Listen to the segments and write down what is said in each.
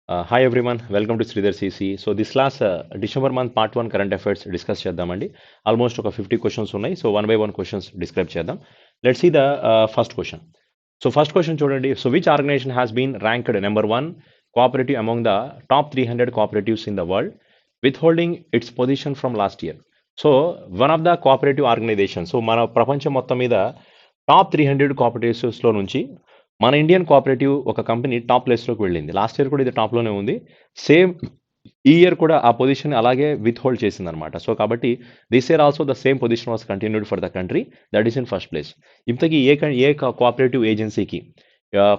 Hi everyone, welcome to Sridhar CC. So this last December month part 1 current affairs discuss చేద్దామండి. Almost ఒక 50 questions ఉన్నాయి. So one by one questions describe చేద్దాం. Let's see the first question. So first question చూడండి. So which organization has been ranked number 1 cooperative among the top 300 cooperatives in the world with holding its position from last year. So one of the cooperative organisation. So మన ప్రపంచం మొత్తం మీద top 300 కోఆపరేటివ్స్లో నుంచి మన Indian cooperative ఒక company top ప్లేస్లోకి వెళ్ళింది. లాస్ట్ ఇయర్ కూడా ఇది టాప్లోనే ఉంది. సేమ్ ఈ ఇయర్ కూడా ఆ పొజిషన్ అలాగే విత్ హోల్డ్ చేసింది అనమాట. సో కాబట్టి this year also the same position was continued for the country that is in first place. ఇంతకీ ఏ కోఆపరేటివ్ ఏజెన్సీకి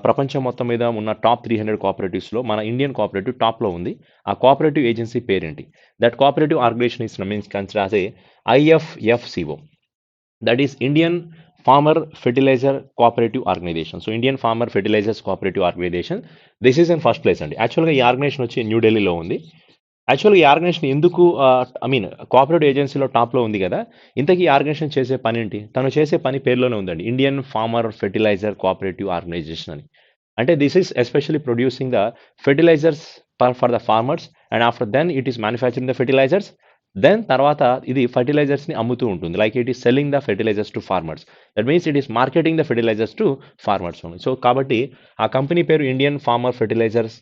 ప్రపంచం మొత్తం మీద ఉన్న టాప్ 300 కోఆపరేటివ్స్లో మన ఇండియన్ కోఆపరేటివ్ టాప్లో ఉంది. ఆ కోఆపరేటివ్ ఏజెన్సీ పేరేంటి? That cooperative organisation is means consider as a IFFCO. That is Indian farmer fertiliser cooperative organisation. So Indian farmer fertilisers cooperative organisation this is in first place అండి. యాక్చువల్గా ఈ organisation వచ్చి న్యూఢిల్లీలో ఉంది. యాక్చువల్గా ఈ ఆర్గనైజేషన్ ఎందుకు కోఆపరేటివ్ ఏజెన్సీలో టాప్లో ఉంది కదా, ఇంతకీ ఈ ఆర్గనైజేషన్ చేసే పని ఏంటి? తను చేసే పని పేరులోనే ఉందండి, Indian farmer fertiliser cooperative organisation అని. అంటే this is especially producing the fertilisers for the farmers and after then it is manufacturing the fertilisers. Then తర్వాత ఇది ఫర్టిలైజర్స్ని అమ్ముతూ ఉంటుంది. Like it is selling the fertilisers to farmers. That means it is marketing the fertilisers to farmers only. So కాబట్టి ఆ company పేరు Indian farmer fertilisers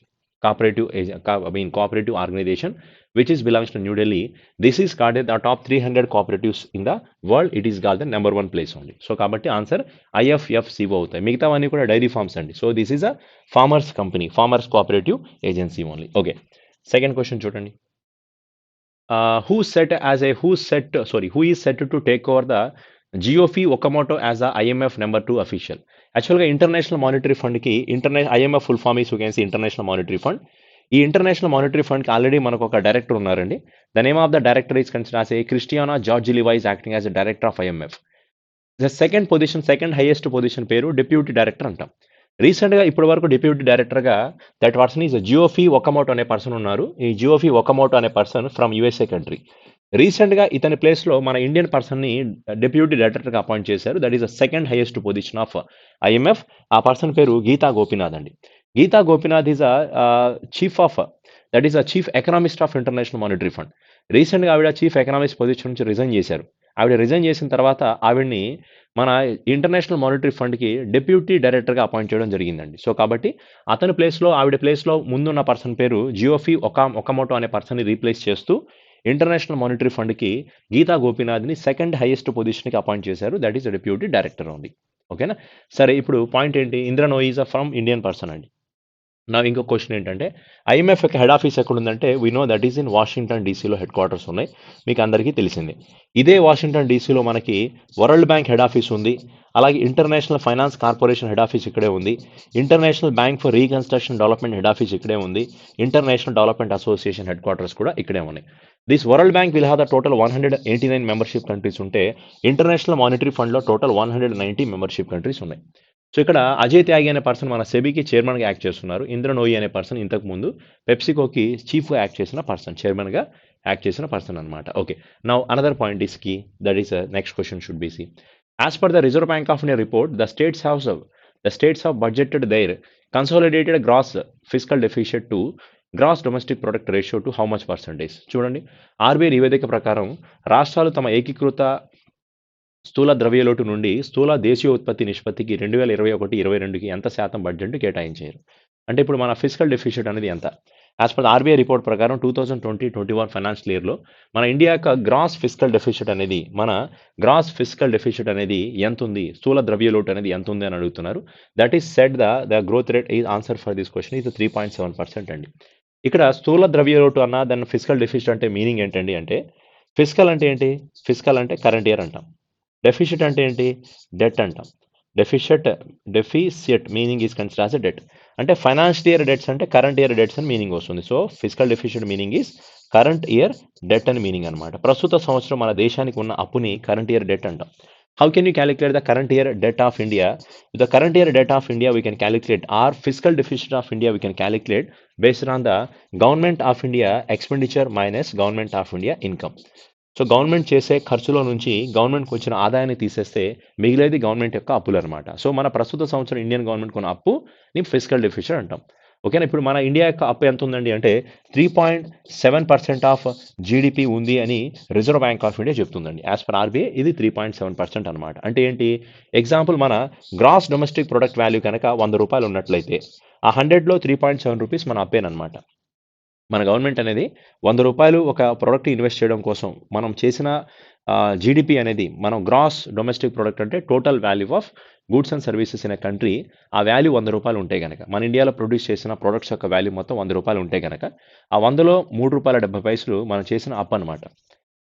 cooperative organization which is belongs to New Delhi. This is called the top 300 cooperatives in the world. It is called the number 1 place only. So కాబట్టి answer IFFCO అవుతాయి. మిగతావన్నీ కూడా dairy farms అండి. So this is a farmers company, farmers cooperative agency only. Okay, second question చూడండి. Who is set to take over the Geoffrey Okamoto as the IMF number 2 official? యాక్చువల్గా international monetary ఫండ్కి IMF full form is you can see international monetary fund. ఈ international monetary ఫండ్కి already మనకు ఒక director ఉన్నారండి. The name of the director is consider as a Kristalina Georgieva is acting as a director of IMF. The second highest position పేరు deputy director అంటాం. రీసెంట్గా ఇప్పటి వరకు డిప్యూటీ డైరెక్టర్గా that person is Geoffrey Okamoto అనే person ఉన్నారు. ఈ జియోఫీ Okamoto అనే పర్సన్ ఫ్రమ్ USA కంట్రీ. రీసెంట్గా ఇతని ప్లేస్లో మన ఇండియన్ పర్సన్ని డిప్యూటీ డైరెక్టర్గా అపాయింట్ చేశారు. That is the second highest position of IMF. ఆ పర్సన్ పేరు గీతా గోపీనాథ్ అండి. Gita Gopinath is chief economist of International monetary Fund. రీసెంట్గా ఆవిడ చీఫ్ ఎకనామిస్ట్ పొజిషన్ నుంచి రిజైన్ చేశారు. ఆవిడ రిజైన్ చేసిన తర్వాత ఆవిడ్ని మన ఇంటర్నేషనల్ మానిటరీ ఫండ్కి డిప్యూటీ డైరెక్టర్గా అపాయింట్ చేయడం జరిగిందండి. సో కాబట్టి అతని ప్లేస్లో, ఆవిడ ప్లేస్లో ముందున్న పర్సన్ పేరు జియోఫీ ఒకమోటో అనే పర్సన్ని రీప్లేస్ చేస్తూ ఇంటర్నేషనల్ మానిటరీ ఫండ్కి గీతా గోపీనాథ్ని సెకండ్ హైయెస్ట్ పొజిషన్కి అపాయింట్ చేశారు. That is deputy director only. ఓకేనా? సరే, ఇప్పుడు పాయింట్ ఏంటి? Indra Nooyi is from Indian person అండి. నా ఇంకో క్వశ్చన్ ఏంటంటే, IMF యొక్క హెడ్ ఆఫీస్ ఎక్కడ ఉందంటే we know that is in Washington డీసీలో హెడ్ క్వార్టర్స్ ఉన్నాయి. మీకు అందరికీ తెలిసింది. ఇదే వాషింగ్టన్ డీసీలో మనకి వరల్డ్ బ్యాంక్ హెడ్ ఆఫీస్ ఉంది. అలాగే international finance corporation head office ఇక్కడే ఉంది. International bank for reconstruction development head office ఇక్కడే ఉంది. International development association head quarters కూడా ఇక్కడే ఉన్నాయి. This world bank will have the total 189 membership countries ఉంటే ఇంటర్నేషనల్ మానిటరీ ఫండ్లో టోటల్ 190 మెంబర్షిప్ కంట్రీస్ ఉన్నాయి. సో ఇక్కడ అజయ్ త్యాగి అనే పర్సన్ మన సెబీకి చైర్మన్గా యాక్ట్ చేస్తున్నారు. ఇంద్ర నోయి అనే పర్సన్ ఇంతకుముందు పెప్సికోకి చీఫ్గా యాక్ట్ చేసిన పర్సన్, చైర్మన్గా యాక్ట్ చేసిన పర్సన్ అనమాట. Okay, now another point is key, that is next question should be C. As per the Reserve Bank of India report, the states have budgeted their consolidated gross fiscal deficit to gross domestic product ratio to how much percentage? చూడండి, RBI నివేదిక ప్రకారం రాష్ట్రాలు తమ ఏకీకృత స్థూల ద్రవ్యలోటు నుండి స్థూల దేశీయ ఉత్పత్తి నిష్పత్తికి 2021-22కి ఎంత శాతం బడ్జెట్ కేటాయించారు? అంటే ఇప్పుడు మన ఫిజికల్ డెఫిషిట్ అనేది ఎంత? యాజ్ పర్ RBI రిపోర్ట్ ప్రకారం 2020-21 ఫైనాన్షియల్ ఇయర్లో మన ఇండియా యొక్క గ్రాస్ ఫిజికల్ డెఫిషిట్ అనేది ఎంత ఉంది, స్థూల ద్రవ్యలోటు అనేది ఎంత ఉంది అని అడుగుతున్నారు. That is said the growth rate is answer for this question is 3.7% అండి. ఇక్కడ స్థూల ద్రవ్యలోటు అన్న దాని ఫిజికల్ డెఫిషిట్ అంటే మీనింగ్ ఏంటండి అంటే, ఫిజికల్ అంటే ఏంటి? ఫిజికల్ అంటే కరెంట్ ఇయర్ అంటాం. డెఫిషిట్ అంటే ఏంటి? డెట్ అంటాం. Deficit meaning is consider as a debt. అంటే ఫైనాన్షియల్ ఇయర్ డెట్స్ అంటే కరెంట్ ఇయర్ డెట్స్ అని మీనింగ్ వస్తుంది. So physical deficit meaning is current year debt అని మీనింగ్ అనమాట. ప్రస్తుత సంవత్సరం మన దేశానికి ఉన్న అప్పుని కరెంట్ ఇయర్ డెట్ అంటాం. How can you calculate the current year debt of India? With the current year debt of India, we can calculate our fiscal deficit of India. We can calculate based on the government of India expenditure minus government of India income. So government చేసే ఖర్చులో నుంచి గవర్నమెంట్కి వచ్చిన ఆదాయాన్ని తీసేస్తే మిగిలేది government యొక్క అప్పులు అనమాట. సో మన ప్రస్తుత సంవత్సరం ఇండియన్ గవర్నమెంట్ కొన్న అప్పుని ఫిజికల్ డెఫిషిట్ అంటాం. ఓకేనా. ఇప్పుడు మన ఇండియా యొక్క అప్పు ఎంత ఉందండి అంటే 3.7% ఆఫ్ జీడిపి ఉంది అని రిజర్వ్ బ్యాంక్ ఆఫ్ ఇండియా చెప్తుందండి. యాజ్ పర్ ఆర్బీఐ ఇది 3.7% అనమాట. అంటే ఏంటి, ఎగ్జాంపుల్ మన గ్రాస్ డొమెస్టిక్ ప్రొడక్ట్ వాల్యూ కనుక రూ. 100 ఉన్నట్లయితే ఆ 100లో రూ. 3.7 మన అప్పేనమాట. మన గవర్నమెంట్ అనేది రూ. 100 ఒక ప్రోడక్ట్ ఇన్వెస్ట్ చేయడం కోసం మనం చేసిన జీడిపి అనేది మనం గ్రాస్ డొమెస్టిక్ ప్రొడక్ట్ అంటే total value of goods and services in a country, ఆ వాల్యూ రూ. 100 ఉంటే కనుక మన ఇండియాలో ప్రొడ్యూస్ చేసిన ప్రొడక్ట్స్ యొక్క వాల్యూ మొత్తం రూ. 100 ఉంటే కనుక ఆ 100లో రూ. 3.70 మనం చేసిన అప్పు అనమాట.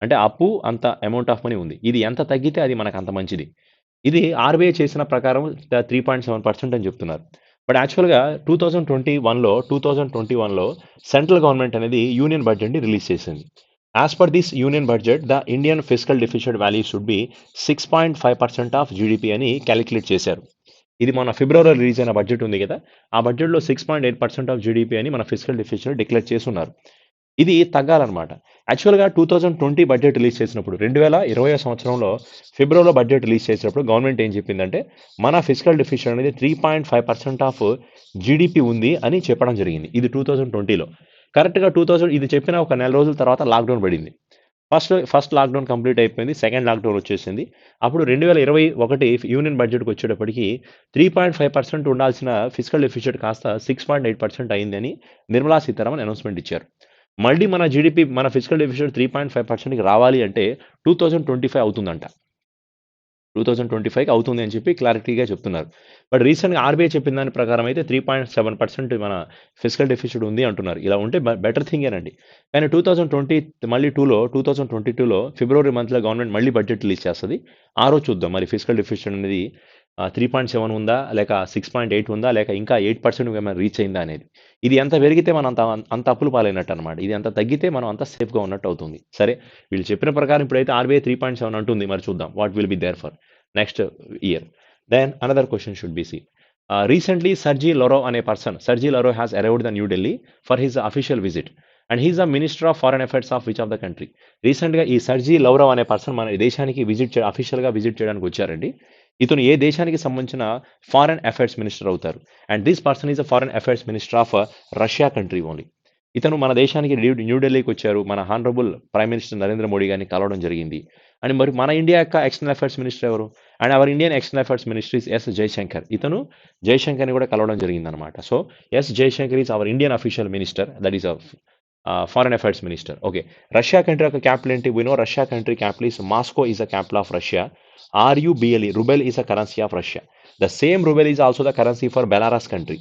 అంటే అప్పు అంత అమౌంట్ ఆఫ్ మనీ ఉంది. ఇది ఎంత తగ్గితే అది మనకు అంత మంచిది. ఇది ఆర్బీఐ చేసిన ప్రకారం 3.7% అని చెప్తున్నారు. బట్ యాక్చువల్‌గా 2021లో సెంట్రల్ గవర్నమెంట్ అనేది యూనియన్ బడ్జెట్‌ని రిలీజ్ చేసింది. As per this union budget the Indian fiscal deficit value should be 6.5% of GDP అని క్యాలిక్యులేట్ చేశారు. ఇది మొన్న ఫిబ్రవరిలో రిలీజ్ అయిన బడ్జెట్ ఉంది కదా! ఆ బడ్జెట్‌లో 6.8% ఆఫ్ జీడీపీ అని మన ఫిస్కల్ డెఫిసిట్ డిక్లేర్ చేసున్నారు. ఇది తగ్గాలన్నమాట. యాక్చువల్‌గా 2020 బడ్జెట్ రిలీజ్ చేసినప్పుడు 2020 సంవత్సరంలో ఫిబ్రవరిలో బడ్జెట్ రిలీజ్ చేసినప్పుడు గవర్నమెంట్ ఏం చెప్పిందంటే, మన ఫిస్కల్ డెఫిసిట్ అనేది 3.5% ఆఫ్ జీడీపీ ఉంది అని చెప్పడం జరిగింది. ఇది 2020లో. కరెక్ట్‌గా ఇది చెప్పిన ఒక నెల రోజుల తర్వాత లాక్‌డౌన్ పడింది. ఫస్ట్ లాక్‌డౌన్ కంప్లీట్ అయిపోయింది. సెకండ్ లాక్‌డౌన్ వచ్చేసింది. అప్పుడు 2021 యూనియన్ బడ్జెట్‌కి వచ్చేటప్పటికి 3.5% ఉండాల్సిన ఫిస్కల్ డెఫిసిట్ కాస్త 6.8% అయిందని నిర్మలా సీతారామన్ అనౌన్స్‌మెంట్ ఇచ్చారు. మళ్ళీ మన జీడీపీ మన ఫిస్కల్ డెఫిసిట్ 3.5%కి రావాలి అంటే 2025 అవుతుందంట. 2025కి అవుతుంది అని చెప్పి క్లారిటీగా చెప్తున్నారు. బట్ రీసెంట్‌గా ఆర్బీఐ చెప్పిన దాని ప్రకారం అయితే 3.7% మన ఫిస్కల్ డెఫిసిట్ ఉంది అంటున్నారు. ఇలా ఉంటే బెటర్ థింగేనండి. కానీ 2022లో ఫిబ్రవరి మంత్‌లో గవర్నమెంట్ మళ్ళీ బడ్జెట్ రిలీజ్ చేస్తది. ఆ రోజు చూద్దాం మరి ఫిస్కల్ డెఫిసిట్ అనేది 3.7 ఉందా? లేక 6.8 ఉందా? లేక ఇంకా 8% ఏమైనా రీచ్ అయిందా అనేది. ఇది ఎంత పెరిగితే మనం అంత అప్పుల పాలైనట్టు అనమాట. ఇది ఎంత తగ్గితే మనం అంత సేఫ్‌గా ఉన్నట్టు అవుతుంది. సరే, వీళ్ళు చెప్పిన ప్రకారం ఇప్పుడైతే ఆర్బీఐ 3.7 అంటుంది. మరి చూద్దాం what will be there for next year. Then another question should be see. Recently, Sergey Lavrov అనే person, Sergey Lavrov has arrived the New Delhi for his official visit. And he is a Minister of Foreign Affairs of which of the country? రీసెంట్‌గా ఈ సర్జీ లవ్రవ్ అనే person మన దేశానికి అఫీషియల్‌గా visit చేయడానికి వచ్చారండి. ఇతను ఏ దేశానికి సంబంధించిన ఫారెన్ అఫైర్స్ మినిస్టర్ అవుతారు. And this person is a foreign affairs minister of Russia country only. ఇతను మన దేశానికి న్యూఢిల్లీకి వచ్చారు. మన honourable prime minister Narendra Modi గారిని కలవడం జరిగింది. అండ్ మరి మన ఇండియా యొక్క ఎక్స్టర్నల్ అఫైర్స్ మినిస్టర్ ఎవరు? And our Indian external affairs minister is S Jaishankar. ఇతను జయశంకర్ని కూడా కలవడం జరిగిందనమాట. So S Jaishankar is our Indian official minister, that is foreign affairs minister. Okay, Russia country యొక్క క్యాపిటల్ ఏంటి? We know Russia country capital is Moscow is the capital of Russia. RUBLE, ruble is a currency of Russia. The same ruble is also the currency for Belarus country.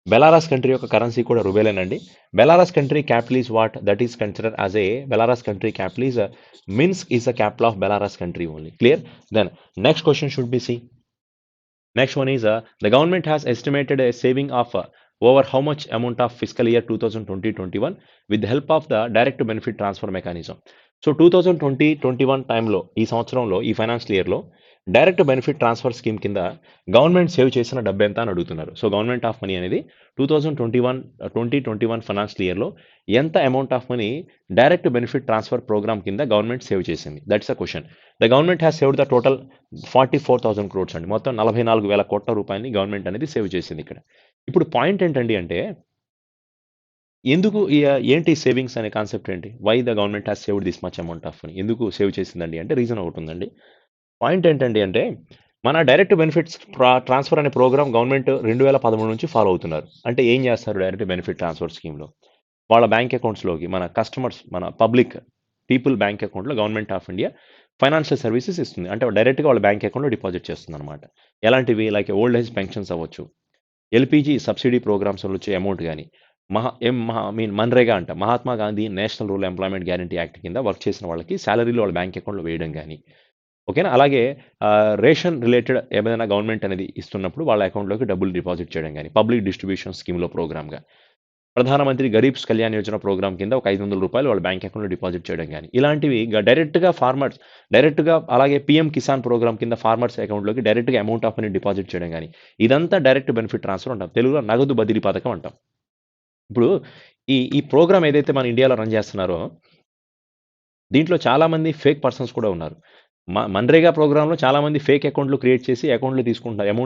Belarus country యొక్క currency కూడా రూబెలేనండి. Belarus country capital is what? That is consider as a Belarus country capital is Minsk is the capital of Belarus country only. Clear? Then next question should be C. Next one is the government has estimated a saving of over how much amount of fiscal year 2020-21 with the help of the direct benefit transfer mechanism. So 2020-21 టైంలో ఈ సంవత్సరంలో ఈ financial ఇయర్లో direct benefit transfer scheme కింద government save చేసిన డబ్బు ఎంత అని అడుగుతున్నారు. సో గవర్నమెంట్ ఆఫ్ మనీ అనేది 2021 ఫైనాన్షియల్ ఇయర్లో ఎంత amount of money direct benefit transfer programme కింద గవర్నమెంట్ సేవ్ చేసింది. That's a question. The government has saved the total 44,000 crores అండి. మొత్తం 44,000 కోట్ల రూపాయలని గవర్నమెంట్ అనేది సేవ్ చేసింది ఇక్కడ. ఇప్పుడు పాయింట్ ఏంటండి అంటే ఎందుకు ఏంటి సేవింగ్స్ అనే కాన్సెప్ట్ ఏంటి? Why the government has saved this much amount of money? ఎందుకు సేవ్ చేసిందండి అంటే రీజన్ ఒకటి ఉందండి. పాయింట్ ఏంటండి అంటే మన డైరెక్ట్ బెనిఫిట్స్ ట్రాన్స్ఫర్ అనే ప్రోగ్రామ్ గవర్నమెంట్ 2013 నుంచి ఫాలో అవుతున్నారు. అంటే ఏం చేస్తారు డైరెక్ట్ బెనిఫిట్ ట్రాన్స్ఫర్ స్కీమ్‌లో? వాళ్ళ బ్యాంక్ అకౌంట్స్‌లోకి మన కస్టమర్స్, మన పీపుల్ బ్యాంక్ అకౌంట్‌లో government of India financial services ఇస్తుంది. అంటే డైరెక్ట్‌గా వాళ్ళ బ్యాంక్ అకౌంట్‌లో డిపాజిట్ చేస్తుందన్నమాట. ఎలాంటివి? లైక్ ఓల్డ్ ఏజ్ పెన్షన్స్ అవ్వచ్చు, ఎల్‌పీజీ సబ్సిడీ ప్రోగ్రామ్స్ వచ్చే అమౌంట్ గాని, మన్రేగా అంట, Mahatma Gandhi national rural employment guarantee act కింద వర్క్ చేసిన వాళ్ళకి సాలరీలు వాళ్ళ బ్యాంక్ అకౌంట్‌లో వేయడం గాని, ఓకేనా. అలాగే రేషన్ రిలేటెడ్ ఏమైనా గవర్నమెంట్ అనేది ఇస్తున్నప్పుడు వాళ్ళ అకౌంట్‌లోకి డబ్బులు డిపాజిట్ చేయడం గాని, పబ్లిక్ డిస్ట్రిబ్యూషన్ స్కీమ్‌లో ప్రోగ్రామ్‌గా, ప్రధానమంత్రి గరీబ్ కళ్యాణ్ యోజన ప్రోగ్రామ్ కింద ఒక ₹500 వాళ్ళ బ్యాంక్ అకౌంట్‌లో డిపాజిట్ చేయడం గాని, ఇలాంటివి డైరెక్ట్‌గా అలాగే పీఎం కిసాన్ ప్రోగ్రామ్ కింద ఫార్మర్స్ అకౌంట్‌లోకి డైరెక్ట్‌గా అమౌంట్ ఆఫ్ మనీ డిపాజిట్ చేయడం గాని, ఇదంతా డైరెక్ట్ బెనిఫిట్ ట్రాన్స్ఫర్ అంటాం. తెలుగులో నగదు బదిలీ పథకం అంటాం. ఇప్పుడు ఈ ప్రోగ్రామ్ ఏదైతే మన ఇండియాలో రన్ చేస్తున్నారో దీంట్లో చాలామంది ఫేక్ పర్సన్స్ కూడా ఉన్నారు. మన్రేగా ప్రోగ్రామ్‌లో చాలామంది ఫేక్ అకౌంట్‌లు క్రియేట్ చేసి అమౌంట్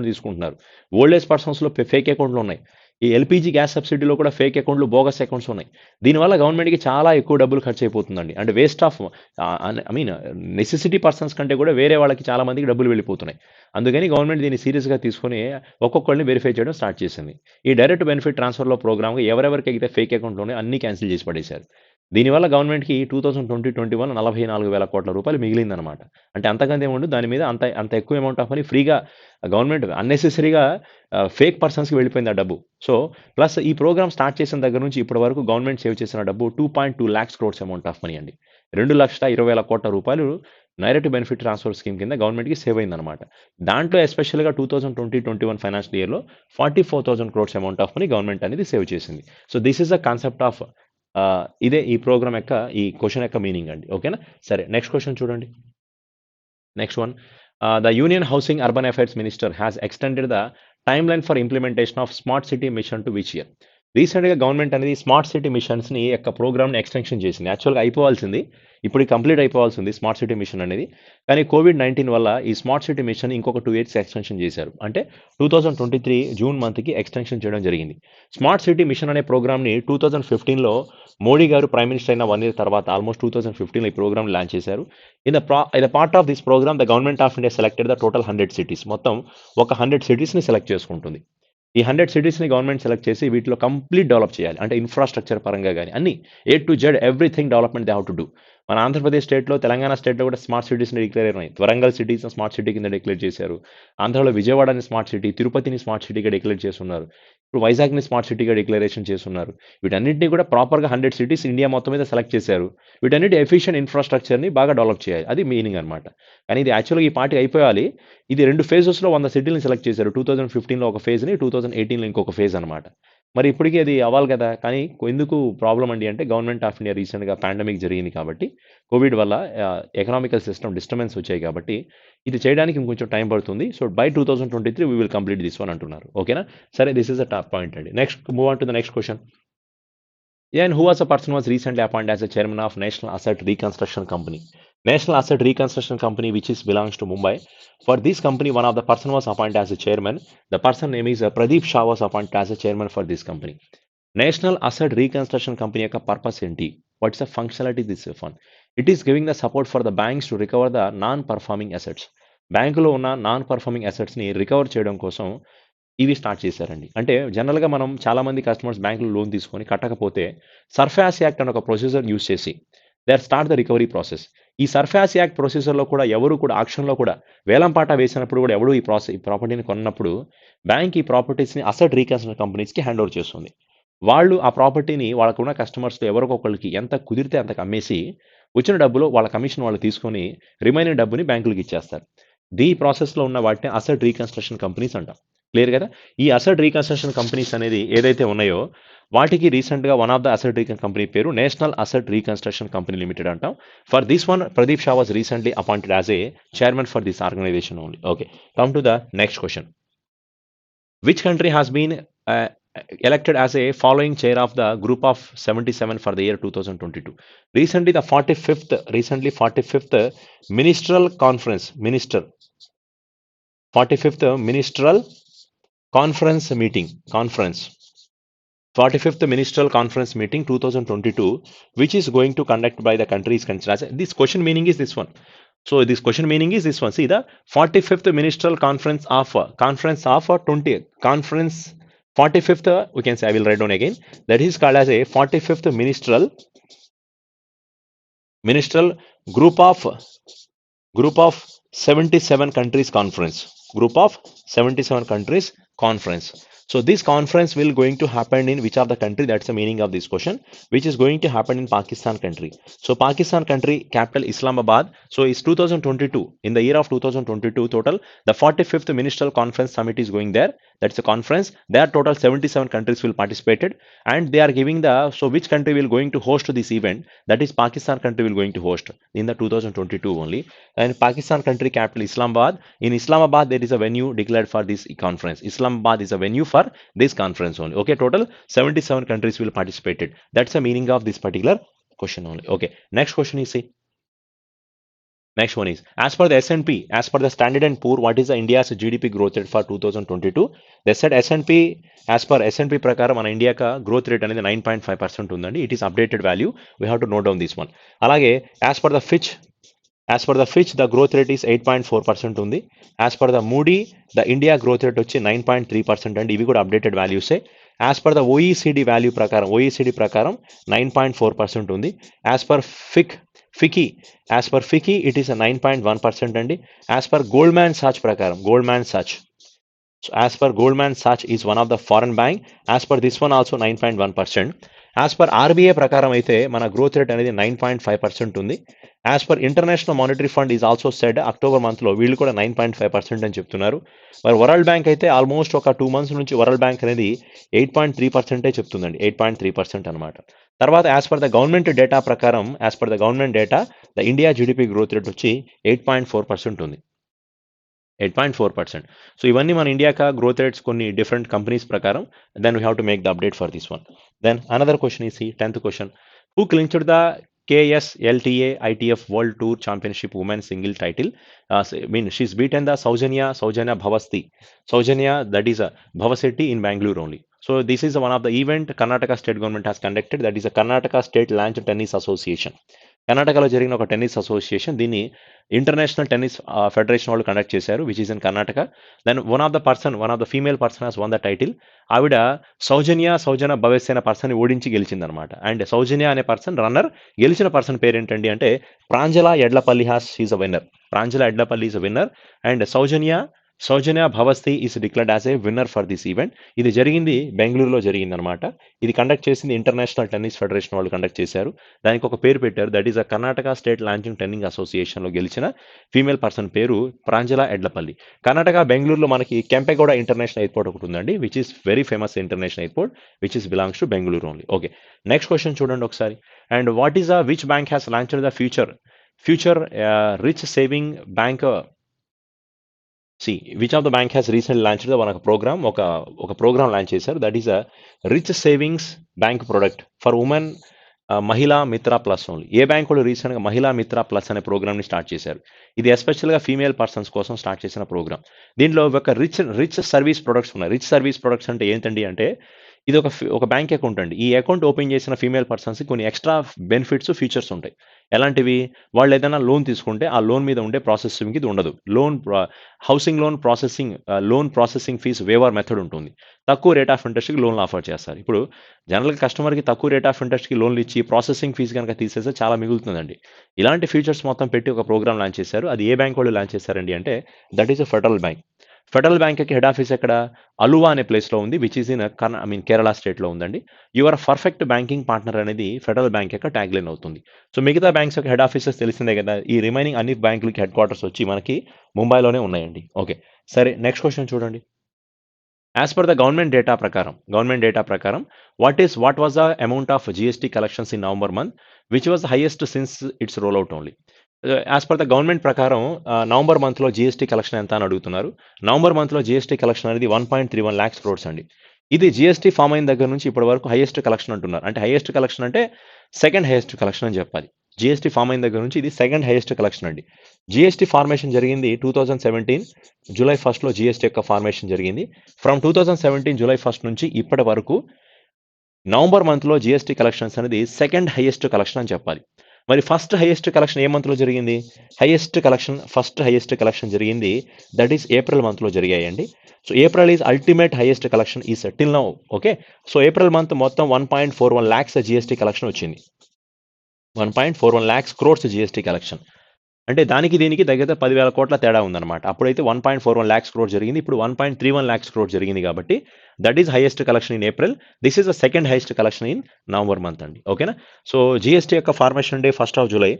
తీసుకుంటున్నారు. ఓల్డ్ ఏజ్ పర్సన్స్‌లో ఫేక్ అకౌంట్‌లు ఉన్నాయి. ఈ ఎల్‌పీజీ గ్యాస్ సబ్సిడీలో కూడా ఫేక్ అకౌంట్‌లు, బోగస్ అకౌంట్స్ ఉన్నాయి. దీనివల్ల గవర్నమెంట్‌కి చాలా ఎక్కువ డబ్బులు ఖర్చయిపోతుందండి. అంటే waste of I mean necessity persons కంటే కూడా వేరే వాళ్ళకి చాలా మందికి డబ్బులు వెళ్ళిపోతున్నాయి. అందుకని గవర్నమెంట్ దీన్ని సీరియస్‌గా తీసుకొని ఒక్కొక్కళ్ళని వెరిఫై చేయడం స్టార్ట్ చేసింది. ఈ డైరెక్ట్ బెనిఫిట్ ట్రాన్స్‌ఫర్‌లో ప్రోగ్రామ్‌గా ఎవరెవరికైతే ఫేక్ అకౌంట్‌లు ఉన్నాయో అన్నీ క్యాన్సిల్ చేసి పడేశారు. దీనివల్ల గవర్నమెంట్‌కి 2020, 21 44,000 కోట్ల రూపాయలు మిగిలిందనమాట. అంటే అంతకంటే ఏముండదు. దాని మీద అంత అంత ఎక్కువ అమౌంట్ ఆఫ్ మనీ ఫ్రీగా గవర్నమెంట్ అన్నెసెసరీగా ఫేక్ పర్సన్స్‌కి వెళ్ళిపోయింది ఆ డబ్బు. సో, ప్లస్ ఈ ప్రోగ్రామ్ స్టార్ట్ చేసిన దగ్గర నుంచి ఇప్పటి వరకు గవర్నమెంట్ సేవ్ చేసిన డబ్బు 2.2 lakhs crores amount of money అండి. 2,20,000 కోట్ల రూపాయలు డైరెక్ట్ బెనిఫిట్ ట్రాన్స్‌ఫర్ స్కీమ్ కింద గవర్నమెంట్‌కి సేవ్ అయిందనమాట. దాంట్లో ఎస్పెషల్‌గా 2020, 21 ఫైనాన్షియల్ ఇయర్‌లో 44,000 crores amount of money government అనేది సేవ్ చేసింది. So, this is the concept of ఇదే ఈ ప్రోగ్రామ్ యొక్క ఈ క్వెషన్ యొక్క మీనింగ్ అండి. ఓకేనా? సరే నెక్స్ట్ క్వెషన్ చూడండి. Next one. The Union Housing Urban Affairs Minister has extended the timeline for implementation of Smart City Mission to which year? రీసెంట్‌గా గవర్నమెంట్ అనేది స్మార్ట్ సిటీ మిషన్స్‌ని యొక్క ప్రోగ్రామ్‌ని ఎక్స్‌టెన్షన్ చేసింది. యాక్చువల్‌గా అయిపోవాల్సింది. ఇప్పుడు కంప్లీట్ అయిపోవాల్సింది స్మార్ట్ సిటీ మిషన్ అనేది. కానీ కోవిడ్-19 వల్ల ఈ స్మార్ట్ సిటీ మిషన్ ఇంకొక 2 ఇయర్స్ ఎక్స్‌టెన్షన్ చేశారు. అంటే 2023 జూన్ మంత్‌కి ఎక్స్‌టెన్షన్ చేయడం జరిగింది. స్మార్ట్ సిటీ మిషన్ అనే ప్రోగ్రామ్‌ని 2015లో మోడీ గారు ప్రైమ్ మినిస్టర్ అయిన 1 ఇయర్ తర్వాత ఆల్మోస్ట్ 2015లో ఈ ప్రోగ్రామ్‌ని లాంచ్ చేశారు. In the part of this programme the government of India selected the total 100 cities. మొత్తం ఒక 100 సిటీస్‌ని సెలెక్ట్ చేసుకుంటుంది. ఈ 100 సిటీస్‌ని గవర్నమెంట్ సెలెక్ట్ చేసి వీటిలో కంప్లీట్ డెవలప్ చేయాలి. అంటే ఇన్‌ఫ్రాస్ట్రక్చర్ పరంగా గాని అన్నీ A to Z everything development they have to do. మన ఆంధ్రప్రదేశ్ స్టేట్‌లో, తెలంగాణ స్టేట్‌లో కూడా స్మార్ట్ సిటీస్‌ని డిక్లేర్ అయినాయి. వరంగల్ సిటీస్‌ని స్మార్ట్ సిటీ కింద డిక్లేర్ చేశారు. ఆంధ్రాలో విజయవాడని స్మార్ట్ సిటీ, తిరుపతిని స్మార్ట్ సిటీగా డిక్లేర్ చేసున్నారు. ఇప్పుడు వైజాగ్‌ని స్మార్ట్ సిటీగా డిక్లరేషన్ చేసున్నారు. వీటన్నిటిని కూడా ప్రాపర్‌గా 100 సిటీస్ ఇండియా మొత్తం మీద సెలెక్ట్ చేశారు. వీటన్నిటి ఎఫిషియెంట్ ఇన్‌ఫ్రాస్ట్రక్చర్‌ని బాగా డెవలప్ చేయాలి. అది మీనింగ్ అనమాట. కానీ ఇది యాక్చువల్‌గా ఈ పార్టీ అయిపోయాలి. ఇది 2 ఫేజెస్‌లో 100 సిటీలని సెలెక్ట్ చేశారు. 2015లో ఒక ఫేజ్‌ని, 2018లో ఇంకొక ఫేజ్ అనమాట. మరి ఇప్పటికి అది అవ్వాలి కదా! కానీ ఎందుకు ప్రాబ్లమ్ అండి అంటే గవర్నమెంట్ ఆఫ్ ఇండియా రీసెంట్‌గా పాండమిక్ జరిగింది కాబట్టి, కోవిడ్ వల్ల ఎకనామికల్ సిస్టమ్ డిస్టర్బెన్స్ వచ్చాయి కాబట్టి, ఇది చేయడానికి ఇంకొంచెం టైం పడుతుంది. So, by 2023 we will complete this one అంటున్నారు. ఓకేనా? సరే this is the top point అండి. Next move on to the next question. And who was a person was recently appointed as the chairman of National Asset Reconstruction Company. National Asset Reconstruction Company, which is belongs to Mumbai. For this company, one of the person was appointed as a chairman. The person name is Pradeep Shah was appointed as a chairman for this company. National Asset Reconstruction Company యొక్క purpose ఏంటి? What is the functionality this fund? It is giving the support for the banks to recover the non-performing assets. బ్యాంకులో ఉన్న non performing అసెట్స్‌ని recover చేయడం కోసం ఇవి start చేశారండి. అంటే జనరల్‌గా మనం చాలామంది కస్టమర్స్ బ్యాంకులో లోన్ తీసుకొని కట్టకపోతే సర్ఫాస్ యాక్ట్ అనే ఒక ప్రొసీజర్ యూజ్ చేసి they are start the recovery process. ఈ సర్ఫాస్ యాక్ట్ ప్రొసీజర్‌లో కూడా ఎవరు కూడా ఆక్షన్‌లో కూడా వేలం పాట వేసినప్పుడు కూడా ఎవడు ఈ ప్రాపర్టీని కొన్నప్పుడు బ్యాంక్ ఈ ప్రాపర్టీస్‌ని అసెట్ రీకన్స్ట్రక్షన్ కంపెనీస్‌కి హ్యాండ్ ఓవర్ చేస్తుంది. వాళ్ళు ఆ ప్రాపర్టీని వాళ్ళకున్న కస్టమర్స్‌లో ఎవరికొకళ్ళకి ఎంత కుదిరితే అంతకు అమ్మేసి వచ్చిన డబ్బులో వాళ్ళ కమిషన్ వాళ్ళు తీసుకొని రిమైనింగ్ డబ్బుని బ్యాంకులకి ఇచ్చేస్తారు. ఈ ప్రాసెస్‌లో ఉన్న వాటిని అసెట్ రీకన్స్ట్రక్షన్ కంపెనీస్ అంటాం. క్లియర్ కదా? ఈ అసెట్ రీకన్స్ట్రక్షన్ కంపెనీస్ అనేది ఏదైతే ఉన్నాయో వాటికి రీసెంట్‌గా one of the asset recon company పేరు national asset reconstruction company limited అంటాం. For this one Pradeep Shah was recently appointed as a chairman for this organization only. Okay. Come to the next question. Which country has been elected as a following chair of the group of 77 for the year 2022? Recently 45th ministerial conference 45th ministerial conference meeting 45th ministerial conference meeting 2022, which is going to conduct by the countries considered. This question meaning is this one. So this question meaning is this one. See the 45th ministerial conference of 45th, we can say, I will write down again. That is called as a 45th ministerial group of 77 countries conference. Group of 77 countries conference. So this conference will going to happen in which of the country? That's the meaning of this question. Which is going to happen in Pakistan country. So Pakistan country capital Islamabad. So it's 2022. In the year of 2022 total, the 45th ministerial conference summit is going there. That's a conference. There total 77 countries will participated, and they are giving the, so which country will going to host this event? That is Pakistan country will going to host in the 2022 only. And Pakistan country capital Islamabad. In Islamabad there is a venue declared for this conference. Islamabad is a venue for this conference only. Okay, total 77 countries will participated. That's the meaning of this particular question only. Okay, next question you see. Next one is, as per the S&P, as per the Standard and Poor, what is the India's GDP growth rate for 2022? They said S&P, as per S&P ప్రకారం మన India growth rate అనేది 9.5% ఉందండి. It is updated value. We have to note down this one. అలాగే as per the Fitch the growth rate is 8.4% ఉంది. As per the Moody the India growth rate వచ్చి 9.3% అండి. ఇవి కూడా అప్డేటెడ్ వాల్యూసే. As per the OECD value ప్రకారం, OECD ప్రకారం 9.4% ఉంది. As per FICCI, as per FICCI it is 9.1% అండి. యాజ్ పర్ గోల్డ్మ్యాన్ సాచ్ ప్రకారం, So as per Goldman Sachs is one of the foreign bank. As per this one also 9.1%. As per RBI ప్రకారం అయితే మన growth rate అనేది 9.5% ఉంది. As per international monetary fund is also said October మంత్లో వీళ్ళు కూడా 9.5% అని చెప్తున్నారు. మరి వరల్డ్ బ్యాంక్ అయితే ఆల్మోస్ట్ ఒక 2 months నుంచి వరల్డ్ బ్యాంక్ అనేది 8.3% చెప్తుందండి. 8.3% అనమాట. తర్వాత as per the government data ప్రకారం, as per the government data the India GDP growth rate వచ్చి 8.4% ఉంది. 8.4%. సో ఇవన్నీ మన ఇండియాకా గ్రోత్ రేట్స్ కొన్ని డిఫరెంట్ కంపెనీస్ ప్రకారం. Then we have to make the update for this one. Then another question is 10th question. Who clinched the KSLTA ITF World Tour Championship Women Single title? She's beaten the Saujanya Bhavasti. Saujanya, that is a Bhavaseti in Bangalore only. So this is one of the event Karnataka state government has conducted. That is a Karnataka State Lawn Tennis Association. కర్ణాటకలో జరిగిన ఒక tennis association, దీన్ని international tennis federation వాళ్ళు conduct చేశారు, which is in Karnataka. Then one of the female person has won the title. ఆవిడ సౌజన్య భవేశ్ అనే person ఓడించి గెలిచిందనమాట. And సౌజన్య అనే పర్సన్ రన్నర్. గెలిచిన పర్సన్ పేరు ఏంటండి అంటే Pranjala Yedlapalli is a winner. Pranjala Yedlapalli is a winner. And Soujanya Bhavisetti is declared as a winner for this event. ఇది జరిగింది బెంగళూరులో జరిగిందనమాట. ఇది కండక్ట్ చేసింది ఇంటర్నేషనల్ టెన్నిస్ ఫెడరేషన్ వాళ్ళు కండక్ట్ చేశారు. దానికి ఒక పేరు పెట్టారు, that is a Karnataka state లాంచింగ్ టెన్నింగ్ అసోసియేషన్లో గెలిచిన ఫీమేల్ పర్సన్ పేరు ప్రాంజల ఎడ్లపల్లి. కర్ణాటక బెంగళూరులో మనకి కెంపెగౌడ ఇంటర్నేషనల్ ఎయిర్పోర్ట్ ఒకటి ఉందండి, which is very famous international airport, which is belongs to Bengaluru only. Okay, next question చూడండి ఒకసారి. And what is which bank has launched the future rich saving bank? Which of the bank has recent launched ఒక programme launch చేశారు, that is a rich savings bank product for women మహిళా మిత్ర plus only. ఏ bank వాళ్ళు రీసెంట్గా మహిళా మిత్ర plus అనే ప్రోగ్రామ్ని స్టార్ట్ చేశారు. ఇది ఎస్పెషల్గా ఫీమేల్ పర్సన్స్ కోసం స్టార్ట్ చేసిన ప్రోగ్రామ్. దీంట్లో ఒక రిచ్ సర్వీస్ ప్రొడక్ట్స్ ఉన్నాయి. రిచ్ సర్వీస్ ప్రొడక్ట్స్ అంటే ఏంటండి అంటే, ఇది ఒక బ్యాంక్ అకౌంట్ అండి. ఈ అకౌంట్ ఓపెన్ చేసిన ఫీమేల్ పర్సన్స్కి కొన్ని ఎక్స్ట్రా బెనిఫిట్స్, ఫీచర్స్ ఉంటాయి. ఎలాంటివి? వాళ్ళు ఏదైనా లోన్ తీసుకుంటే ఆ లోన్ మీద ఉండే ప్రాసెసింగ్ ఇది ఉండదు. Housing loan processing fee waiver method ఉంటుంది. తక్కువ రేట్ ఆఫ్ ఇంట్రెస్ట్కి లోన్లు ఆఫర్ చేస్తారు. ఇప్పుడు జనరల్గా కస్టమర్కి తక్కువ రేట్ ఆఫ్ ఇంట్రెస్ట్కి లోన్లు ఇచ్చి ప్రాసెసింగ్ ఫీజు కనుక తీసేస్తే చాలా మిగులుతుందండి. ఇలాంటి ఫీచర్స్ మొత్తం పెట్టి ఒక ప్రోగ్రామ్ లాంచ్ చేశారు. అది ఏ బ్యాంక్ వాళ్ళు లాంచ్ చేశారండి అంటే, that is federal bank. Federal బ్యాంక్కి హెడ్ ఆఫీస్ ఎక్కడ? అలువా అనే ప్లేస్లో ఉంది, విచ్ ఈస్ ఇన్ కేరళ స్టేట్లో ఉందండి. యువర్ పర్ఫెక్ట్ బ్యాంకింగ్ పార్ట్నర్ అనేది ఫెడరల్ బ్యాంక్ యొక్క ట్యాగ్ లైన్ అవుతుంది. సో మిగతా బ్యాంక్స్ యొక్క హెడ్ ఆఫీసెస్ తెలిసిందే కదా. ఈ రిమైనింగ్ అన్ని బ్యాంకులకి హెడ్ క్వార్టర్స్ వచ్చి మనకి ముంబైలోనే ఉన్నాయండి. ఓకే, సరే, నెక్స్ట్ క్వశ్చన్ చూడండి. As per the government data ప్రకారం what was the amount of GST collections in November month, which was the highest since its roll out only. As per the government ప్రకారం November మంత్లో GST collection ఎంత అని అడుగుతున్నారు. November మంత్లో GST collection అనేది 1.31 lakhs crores అండి. ఇది GST form అయిన దగ్గర నుంచి ఇప్పటి వరకు హైయెస్ట్ కలెక్షన్ అంటున్నారు. అంటే హైయెస్ట్ కలెక్షన్ అంటే సెకండ్ హైయెస్ట్ కలెక్షన్ అని చెప్పాలి. జిఎస్టీ ఫామ్ అయిన దగ్గర నుంచి ఇది సెకండ్ హైయెస్ట్ కలెక్షన్ అండి. జిఎస్టీ ఫార్మేషన్ జరిగింది 2017 జూలై 1 జిఎస్టీ యొక్క ఫార్మేషన్ జరిగింది. ఫ్రమ్ 2017 జూలై 1 నుంచి ఇప్పటి వరకు నవంబర్ మంత్లో జిఎస్టీ కలెక్షన్స్ అనేది సెకండ్ హైయెస్ట్ కలెక్షన్ అని చెప్పాలి. మరి ఫస్ట్ హైయెస్ట్ కలెక్షన్ ఏ మంత్లో జరిగింది? ఫస్ట్ హైయెస్ట్ కలెక్షన్ జరిగింది, దట్ ఈస్ ఏప్రిల్ మంత్లో జరిగాయండి. So April is ultimate highest collection is till now. Okay, so April month మొత్తం 1.41 lakhs జిఎస్టీ కలెక్షన్ వచ్చింది. 1.41 lakhs crores జిఎస్టీ కలెక్షన్. అంటే దానికి దీనికి దగ్గర 10,000 కోట్ల తేడా ఉందన్నమాట. అప్పుడైతే 1.41 lakhs crores జరిగింది, ఇప్పుడు 1.31 lakhs crores జరిగింది. కాబట్టి that is highest collection in April. This is the second highest collection in November month అండి. ఓకేనా? సో జిఎస్టీ యొక్క formation day 1st of July.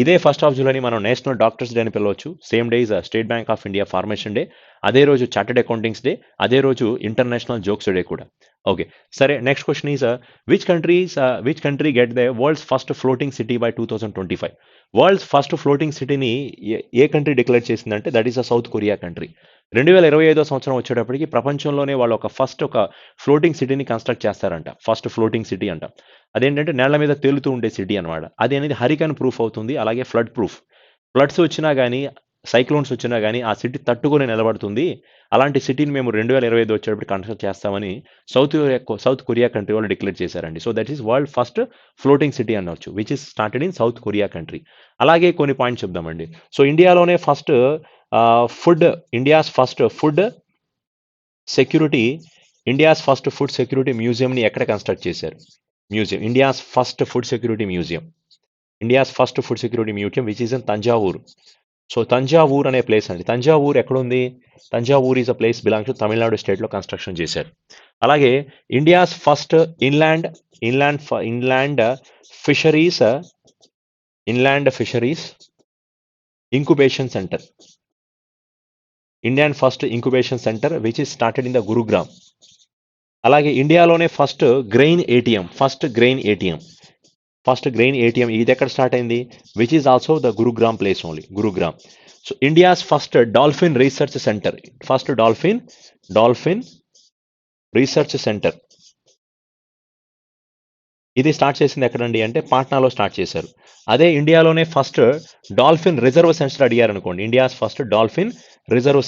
ఇదే 1st of July మనం నేషనల్ డాక్టర్స్ డే అని పిలవచ్చు. Same day is state bank of India formation day. అదే రోజు chartered accountings day. అదే రోజు ఇంటర్నేషనల్ జోక్స్ డే కూడా. ఓకే, సరే, next question is which country get the world's first floating city by 2025? World's first floating సిటీని ఏ country declare చేసిందంటే, that is a south Korea country. 2025 సంవత్సరం వచ్చేటప్పటికి ప్రపంచంలోనే వాళ్ళు ఒక ఫ్లోటింగ్ సిటీని కన్స్ట్రక్ట్ చేస్తారంట. ఫస్ట్ ఫ్లోటింగ్ సిటీ అంట. అదేంటంటే నేళ్ల మీద తేలుతూ ఉండే సిటీ అనమాట. అది అనేది హరికేన్ ప్రూఫ్ అవుతుంది, అలాగే ఫ్లడ్ ప్రూఫ్. ఫ్లడ్స్ వచ్చినా గానీ, సైక్లోన్స్ వచ్చినా గానీ, ఆ సిటీ తట్టుకొని నిలబడుతుంది. అలాంటి సిటీని మేము 2025 వచ్చేటప్పటికి కన్స్ట్రక్ట్ చేస్తామని సౌత్ కొరియా కంట్రీ వాళ్ళు డిక్లేర్ చేశారండి. So, that is world first floating city అనొచ్చు. Which is started in south Korea country. అలాగే కొన్ని పాయింట్స్ చెప్దామండి. సో, ఇండియాలోనే first food India's first food security India's first food security మ్యూజియంని ఎక్కడ కన్స్ట్రక్ట్ చేశారు? India's first food security museum. India's first food security museum which is in Thanjavur. So Thanjavur అనే place అండి. తంజావూర్ ఎక్కడుంది? Thanjavur is a place belong to Tamil Nadu స్టేట్లో construction చేశారు. అలాగే India's first inland inland fisheries incubation centre. Indian first incubation centre which is started in the Gurugram. అలాగే ఇండియాలోనే first grain ATM ఇది ఎక్కడ స్టార్ట్ అయింది? Which is also the Gurugram place only, Gurugram. So India's first dolphin research centre, dolphin research centre ఇది start చేసింది ఎక్కడండి అంటే పాట్నాలో start చేశారు. అదే ఇండియాలోనే ఫస్ట్ డాల్ఫిన్ రిజర్వ్ సెంటర్ అడిగారు అనుకోండి, India's first dolphin reserve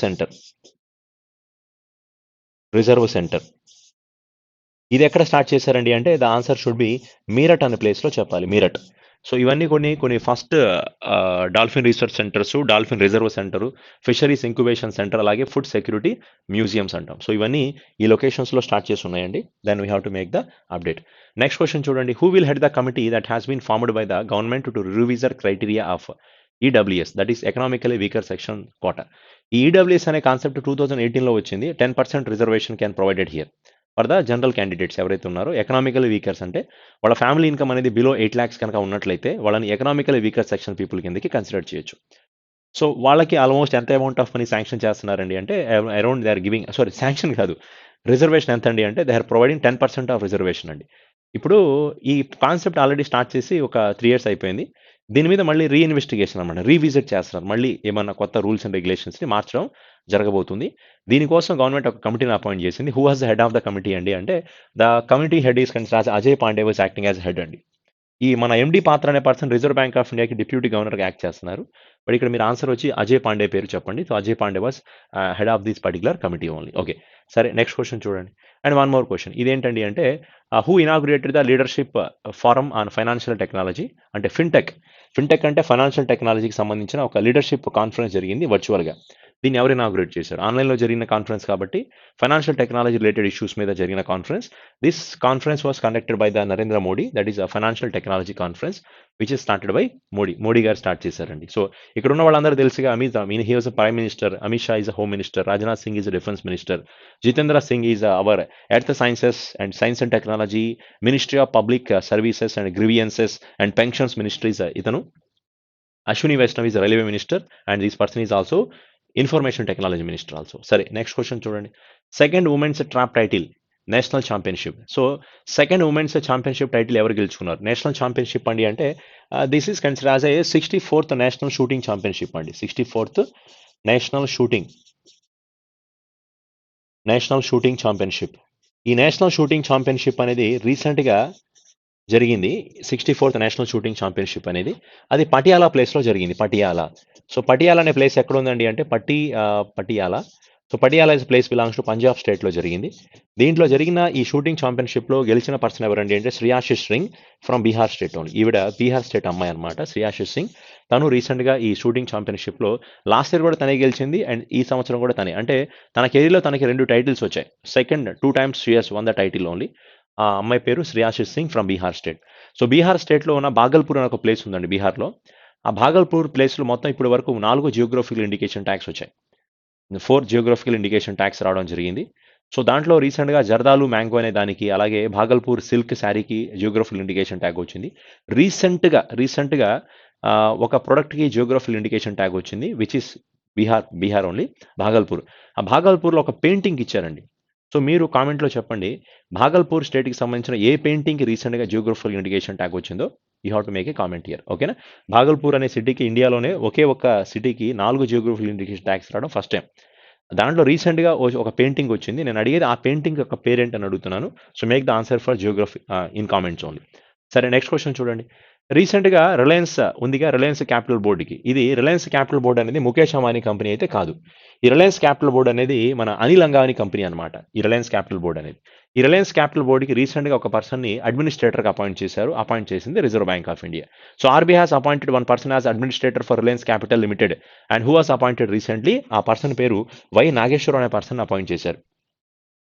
centre ఇది ఎక్కడ స్టార్ట్ చేశారండి అంటే the answer should be Meerut అనే ప్లేస్లో చెప్పాలి, మీరట్. సో ఇవన్నీ కొన్ని first dolphin research centres, dolphin reserve centre, fisheries incubation centre, అలాగే ఫుడ్ సెక్యూరిటీ మ్యూజియంస్ అంటాం. సో ఇవన్నీ ఈ లొకేషన్స్లో స్టార్ట్ చేసి ఉన్నాయండి. Then we have to make the update. Next question చూడండి. Who will head the committee that has been formed by the government to revise criteria of EWS, that is economically weaker section quota. ఈ EWS అనే concept 2018లో వచ్చింది. 10% reservation can provided here for the general candidates ఎవరైతే ఉన్నారో. Economical weakers అంటే వాళ్ళ family income అనేది below 8 lakhs కనుక ఉన్నట్లయితే వాళ్ళని ఎకనామికల్ వీకర్ సెక్షన్ పీపుల్ కిందకి కన్సిడర్ చేయొచ్చు. సో వాళ్ళకి ఆల్మోస్ట్ ఎంత అమౌంట్ ఆఫ్ మనీ శాంక్షన్ చేస్తున్నారండి అంటే around they are giving, sanction కాదు, రిజర్వేషన్ ఎంత అండి అంటే they are providing 10% of reservation అండి. ఇప్పుడు ఈ కాన్సెప్ట్ ఆల్రెడీ స్టార్ట్ చేసి ఒక 3 years అయిపోయింది. దీని మీద మళ్ళీ రీఇన్వెస్టిగేషన్ అనమాట, రీవిజిట్ చేస్తున్నారు. మళ్ళీ ఏమన్నా కొత్త రూల్స్ అండ్ రెగ్యులేషన్స్ని మార్చడం జరగబోతుంది. దీనికోసం గవర్నమెంట్ ఒక కమిటీని అపాయింట్ చేసింది. Who was the head of the committee అండి అంటే the committee head is considered Ajay Pandey was acting as head అండి. ఈ మన ఎండి పాత్ర అనే పర్సన్ రిజర్వ్ బ్యాంక్ ఆఫ్ ఇండియాకి డిప్యూటీ గవర్నర్గా యాక్ట్ చేస్తున్నారు. బట్ ఇక్కడ మీరు ఆన్సర్ వచ్చి అజయ్ పాండే పేరు చెప్పండి. So Ajay Pandey was head of this particular committee only. Okay, సరే నెక్స్ట్ క్వశ్చన్ చూడండి. అండ్ వన్ మోర్ క్వశ్చన్, ఇదేంటండి అంటే who inaugurated the leadership forum on financial technology అంటే ఫిన్టెక్ అంటే ఫైనాన్షియల్ టెక్నాలజీకి సంబంధించిన ఒక లీడర్షిప్ కాన్ఫరెన్స్ జరిగింది వర్చువల్గా. దీన్ని ఎవరు ఇనాగ్రేట్ చేశారు? ఆన్లైన్లో జరిగిన కాన్ఫరెన్స్ కాబట్టి ఫైనాన్షియల్ టెక్నాలజీ రిలేటెడ్ ఇష్యూస్ మీద జరిగిన conference. This conference was conducted by the Narendra Modi, that is a financial technology conference which is started by mod a గారు స్టార్ట్ చేశారండి. సో ఇక్కడ ఉన్న వాళ్ళందరూ తెలుసుగా, he was a prime minister, Amit Shah is a home minister, Rajnath Singh is a defence minister, Jitendra Singh is our earth sciences and technology, ministry of public services and grievances and pensions ministries ఇతను. Ashwini Vaishnav is railway minister and this person is also information technology minister also. సరే next question చూడండి. Second women's trap title national championship. So second women's championship title ఎవరు గెలుచుకున్నారు? National championship అండి అంటే this is consider as A 64th national shooting championship అండి. 64th national shooting championship. ఈ national shooting championship అనేది రీసెంట్గా జరిగింది. 64th నేషనల్ షూటింగ్ ఛాంపియన్షిప్ అనేది అది పటియాలా ప్లేస్లో జరిగింది. సో పటియాలా అనే ప్లేస్ ఎక్కడ ఉందండి అంటే Patiala. So Patiala is place belongs to Punjab స్టేట్లో జరిగింది. దీంట్లో జరిగిన ఈ షూటింగ్ ఛాంపియన్షిప్లో గెలిచిన పర్సన్ ఎవరండి అంటే Shreyasi Singh from Bihar state only. ఈవిడ బీహార్ స్టేట్ అమ్మాయి అనమాట, శ్రేయాశిష్ సింగ్. తను రీసెంట్గా ఈ షూటింగ్ ఛాంపియన్షిప్లో లాస్ట్ ఇయర్ కూడా తనే గెలిచింది అండ్ ఈ సంవత్సరం కూడా తనే. అంటే తన కెరీర్లో తనకి 2 టైటిల్స్ వచ్చాయి. 2 times she has won the title only. ఆ అమ్మాయి పేరు Shreyasi Singh from Bihar state. So Bihar స్టేట్లో ఉన్న భాగల్పూర్ అనే ఒక ప్లేస్ ఉందండి బీహార్లో. ఆ భాగల్పూర్ ప్లేస్లో మొత్తం ఇప్పటి వరకు 4 జియోగ్రఫికల్ ఇండికేషన్ ట్యాగ్స్ వచ్చాయి. 4 జియోగ్రఫికల్ ఇండికేషన్ ట్యాగ్స్ రావడం జరిగింది. సో దాంట్లో రీసెంట్గా జర్దాలు మ్యాంగో అనే దానికి, అలాగే భాగల్పూర్ సిల్క్ శారీకి జియోగ్రఫికల్ ఇండికేషన్ ట్యాగ్ వచ్చింది. రీసెంట్గా ఒక ప్రోడక్ట్కి జియోగ్రఫికల్ ఇండికేషన్ ట్యాగ్ వచ్చింది which is Bihar only, Bhagalpur. ఆ భాగల్పూర్లో ఒక పెయింటింగ్ ఇచ్చారండి. సో మీరు కామెంట్లో చెప్పండి, భాగల్పూర్ స్టేట్కి సంబంధించిన ఏ పెయింటింగ్కి రీసెంట్గా జియోగ్రఫికల్ ఇండికేషన్ ట్యాగ్ వచ్చిందో. You have to make a comment here, ఓకేనా. భాగల్పూర్ అనే సిటీకి ఇండియాలోనే ఒకే ఒక్క సిటీకి 4 జియోగ్రఫికల్ ఇండికేషన్ ట్యాగ్స్ రావడం ఫస్ట్ టైం. దాంట్లో రీసెంట్గా ఒక పెయింటింగ్ వచ్చింది. నేను అడిగేది ఆ పెయింటింగ్ యొక్క పేరెంట్ అని అడుగుతున్నాను. So make the answer for Geography in comments only. సరే నెక్స్ట్ క్వశ్చన్ చూడండి. రీసెంట్‌గా రిలయన్స్ ఉందిగా, రిలయన్స్ క్యాపిటల్ బోర్డ్‌కి. ఇది రిలయన్స్ క్యాపిటల్ బోర్డ్ అనేది ముఖేష్ అంబానీ కంపెనీ అయితే కాదు. ఈ రిలయన్స్ క్యాపిటల్ బోర్డ్ అనేది మన అనిల్ అంబానీ కంపెనీ అనమాట. ఈ రిలయన్స్ క్యాపిటల్ బోర్డ్ అనేది. ఈ రిలయన్స్ క్యాపిటల్ బోర్డ్‌కి రీసెంట్‌గా ఒక పర్సన్‌ని అడ్మినిస్ట్రేటర్‌గా అపాయింట్ చేశారు. అపాయింట్ చేసింది Reserve Bank of India. So RBI has appointed one person as administrator for Reliance Capital Limited and who was appointed recently. ఆ పర్సన్ పేరు వై నాగేశ్వరరావు అనే పర్సన్‌ని అపాయింట్ చేశారు.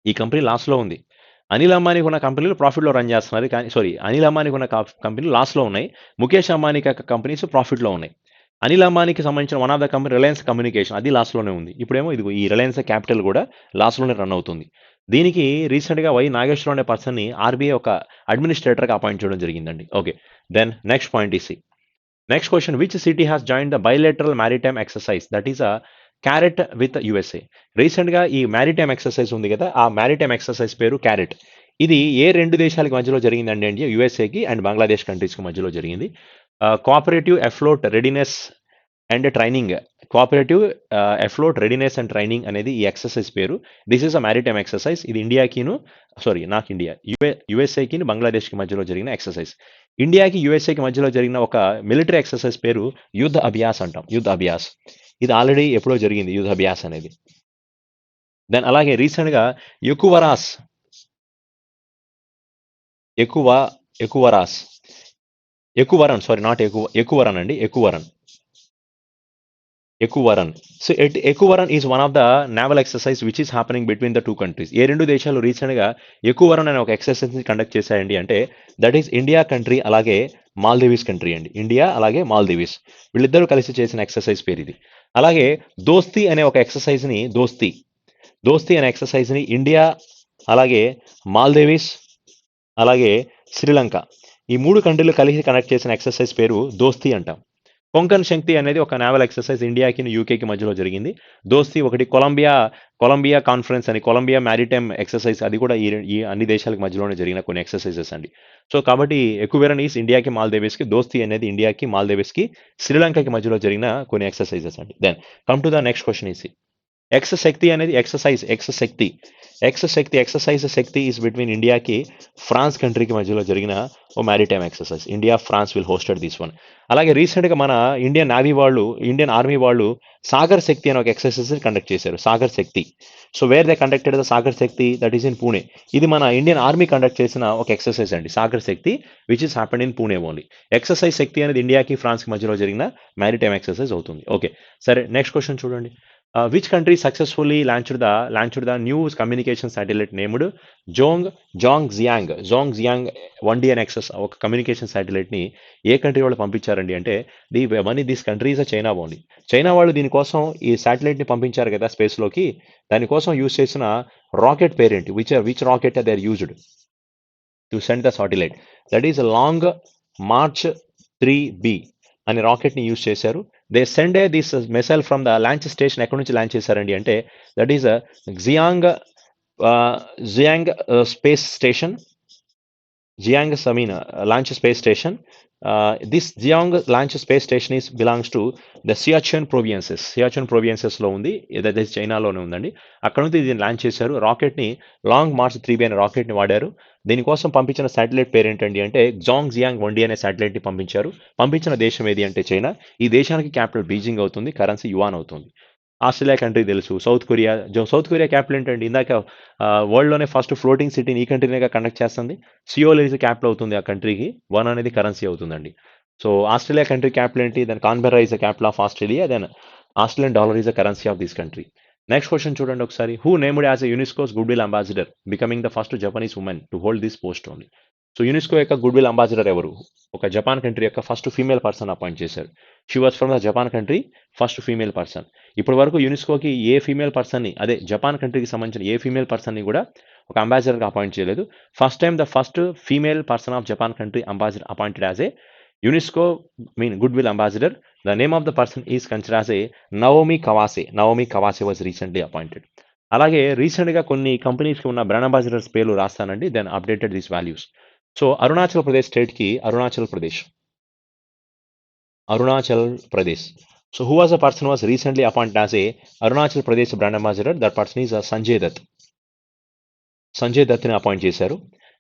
ఈ కంపెనీ లాస్‌లో ఉంది. అనిల్ అంబానీకి ఉన్న కంపెనీలు ప్రాఫిట్‌లో రన్ చేస్తున్నారు. కానీ అనిల్ అంబానీకి ఉన్న కంపెనీలు లాస్‌లో ఉన్నాయి. ముఖేష్ అంబానీకి యొక్క కంపెనీస్ ప్రాఫిట్‌లో ఉన్నాయి. అనిల్ అంబానీకి సంబంధించిన one of the company Reliance communication అది లాస్‌లోనే ఉంది. ఇప్పుడేమో ఇదిగో ఈ రిలయన్స్ క్యాపిటల్ కూడా లాస్‌లోనే రన్ అవుతుంది. దీనికి రీసెంట్‌గా వై నాగేశ్వరరావు అనే పర్సన్‌ని ఆర్‌బీఐ ఒక అడ్మినిస్ట్రేటర్‌గా అపాయింట్ చేయడం జరిగిందండి. Okay. Then next point is next question which city has join the bilateral maritime exercise that is a CARAT with USA. రీసెంట్గా ఈ మ్యారిటైమ్ ఎక్సర్సైజ్ ఉంది కదా, ఆ మ్యారిటైమ్ ఎక్సర్సైజ్ పేరు క్యారెట్. ఇది ఏ రెండు దేశాలకు మధ్యలో జరిగిందండి అంటే యుఎస్ఏకి అండ్ బంగ్లాదేశ్ కంట్రీస్కి మధ్యలో జరిగింది. Cooperative afloat readiness and training. Cooperative afloat readiness and training అనేది ఈ ఎక్సర్సైజ్ పేరు. This is a maritime exercise. ఇది ఇండియాకిను నాట్ ఇండియా, యుఎస్ఏకి బంగ్లాదేశ్కి మధ్యలో జరిగిన ఎక్సర్సైజ్. ఇండియాకి యుఎస్ఏకి మధ్యలో జరిగిన ఒక మిలిటరీ ఎక్సర్సైజ్ పేరు యుద్ధ అభ్యాస్ అంటాం. యుద్ధ అభ్యాస్. ఇది ఆల్రెడీ ఎప్పుడో జరిగింది యుద్ధ అభ్యాస్ అనేది. దెన్ అలాగే రీసెంట్గా ఎక్కువరాస్ ఎక్కువ ఎక్కువరాస్ ఎక్కువరన్ నాట్ ఎక్కువరన్ అండి, Ekuverin. Ekuverin. So Ekuverin is one of the naval exercise which is happening between the two countries. ఏ రెండు దేశాలు రీసెంట్గా ఎక్కువరన్ అనే ఒక ఎక్సర్సైజ్ ని కండక్ట్ చేశాయండి అంటే దట్ ఈస్ ఇండియా కంట్రీ అలాగే మాల్దీవ్స్ కంట్రీ అండి. ఇండియా అలాగే మాల్దీవ్స్ వీళ్ళిద్దరూ కలిసి చేసిన ఎక్సర్సైజ్ పేరు ఇది. అలాగే దోస్తీ అనే ఒక ఎక్సర్సైజ్ ని దోస్తీ అనే ఎక్సర్సైజ్ ని ఇండియా అలాగే మాల్దీవ్స్ అలాగే శ్రీలంక ఈ మూడు కంట్రీలు కలిసి కనెక్ట్ చేసిన ఎక్సర్సైజ్ పేరు దోస్తీ అంటాం. కొంకన్ శక్తి అనేది ఒక నావల్ ఎక్సర్సైజ్ ఇండియాకి యూకేకి మధ్యలో జరిగింది. దోస్తీ ఒకటి కొలంబియా కాన్ఫరెన్స్ అని కొలంబియా మ్యారిటైమ్ ఎక్సర్సైజ్ అది కూడా ఈ అన్ని దేశాలకు మధ్యలోనే జరిగిన కొన్ని ఎక్సర్సైజెస్ అండి. సో కాబట్టి ఎక్కువెరన్ ఈస్ ఇండియాకి మాల్దీవ్స్కి, దోస్తీ అనేది ఇండియాకి మాల్దీవ్స్కి శ్రీలంకకి మధ్యలో జరిగిన కొన్ని ఎక్సర్సైజెస్ అండి. Then come to the next question is Shakti అనేది ఎక్సర్సైజ్ శక్తి ఈస్ బిట్వీన్ ఇండియాకి ఫ్రాన్స్ కంట్రీకి మధ్యలో జరిగిన ఓ maritime exercise. India France will hosted this one. అలాగే రీసెంట్గా మన ఇండియన్ ఆర్మీ వాళ్ళు సాగర్ శక్తి అనే ఒక ఎక్సర్సైజ్ కండక్ట్ చేశారు. Sagar Shakti. So where they conducted the Sagar Shakti that is in Pune. ఇది మన ఇండియన్ ఆర్మీ కండక్ట్ చేసిన ఒక ఎక్సర్సైజ్ అండి, Sagar Shakti which is happened in Pune only. Exercise Shakti అనేది ఇండియాకి ఫ్రాన్స్కి మధ్యలో జరిగిన మ్యారిటైమ్ ఎక్సర్సైజ్ అవుతుంది. ఓకే, సరే నెక్స్ట్ క్వశ్చన్ చూడండి. Which country successfully launched the new communication satellite named Zhongxiang 1D and XS ఒక కమ్యూనికేషన్ శాటిలైట్ ని ఏ కంట్రీ వాళ్ళు పంపించారండి అంటే this country is China only. China వాళ్ళు దీనికోసం ఈ శాటిలైట్ ని పంపించారు కదా స్పేస్ లోకి. దానికోసం యూజ్ చేసిన రాకెట్ పేరేంటి? Which rocket they are used to send the satellite? That is Long March 3B అనే రాకెట్ ని యూజ్ చేశారు. They send this missile from the launch station. ఎక్కడి నుంచి లాంచ్ చేశారండి అంటే that is Jiang space station. launch space station. This Jiang launch space station belongs to the Siachen provinces లో ఉంది. ఏదైతే చైనాలోనే ఉందండి. అక్కడ నుంచి దీన్ని లాంచ్ చేశారు. రాకెట్ ని లాంగ్ మార్చ్ 3B అనే రాకెట్ ని వాడారు. దీనికోసం పంపించిన శాటిలైట్ పేరు ఏంటండి అంటే జాంగ్ 1D అనే శాటిలైట్ ని పంపించారు. పంపించిన దేశం ఏది అంటే చైనా. ఈ దేశానికి క్యాపిటల్ బీజింగ్ అవుతుంది, కరెన్సీ యువాన్ అవుతుంది. ఆస్ట్రేలియా కంట్రీ తెలుసు. సౌత్ కొరియా క్యాపిటల్ ఏంటండి? ఇందాక వరల్డ్లోనే ఫస్ట్ ఫ్లోటింగ్ సిటీని ఈ కంట్రీనే కండక్ట్ చేస్తుంది. సియోల్ అనేది క్యాపిటల్ అవుతుంది ఆ కంట్రీకి. వన్ అనేది కరెన్సీ అవుతుందండి. సో ఆస్ట్రేలియా కంట్రీ క్యాపిటల్ ఏంటి? Then Canberra is the capital of Australia. Then Australian dollar is the currency of this country. Next question చూడండి ఒకసారి. Who named as a UNESCO's good will ambassador becoming the first Japanese women to hold this post only. So UNESCO యొక్క good will ambassador ఎవరు? ఒక Japan country యొక్క first female person appoint చేశారు. She was from the Japan country, first female person. ఇప్పటి వరకు యునెస్కోకి ఏ female పర్సన్ని, అదే Japan కంట్రీకి సంబంధించిన ఏ ఫీమేల్ పర్సన్ని కూడా ఒక అంబాసిడర్గా అపాయింట్ చేయలేదు. First time the first female person of Japan country ambassador appointed as a UNESCO good will ambassador. The name of the person is consider as a Naomi Kawase was recently appointed. అలాగే రీసెంట్గా కొన్ని కంపెనీస్కి ఉన్న brand ambassadors పేర్లు రాస్తానండి. Then updated these values. So Arunachal Pradesh స్టేట్కి Arunachal Pradesh. So who was a person was recently appointed as a Arunachal Pradesh brand ambassador? That person is Sanjay దత్ని appoint చేశారు.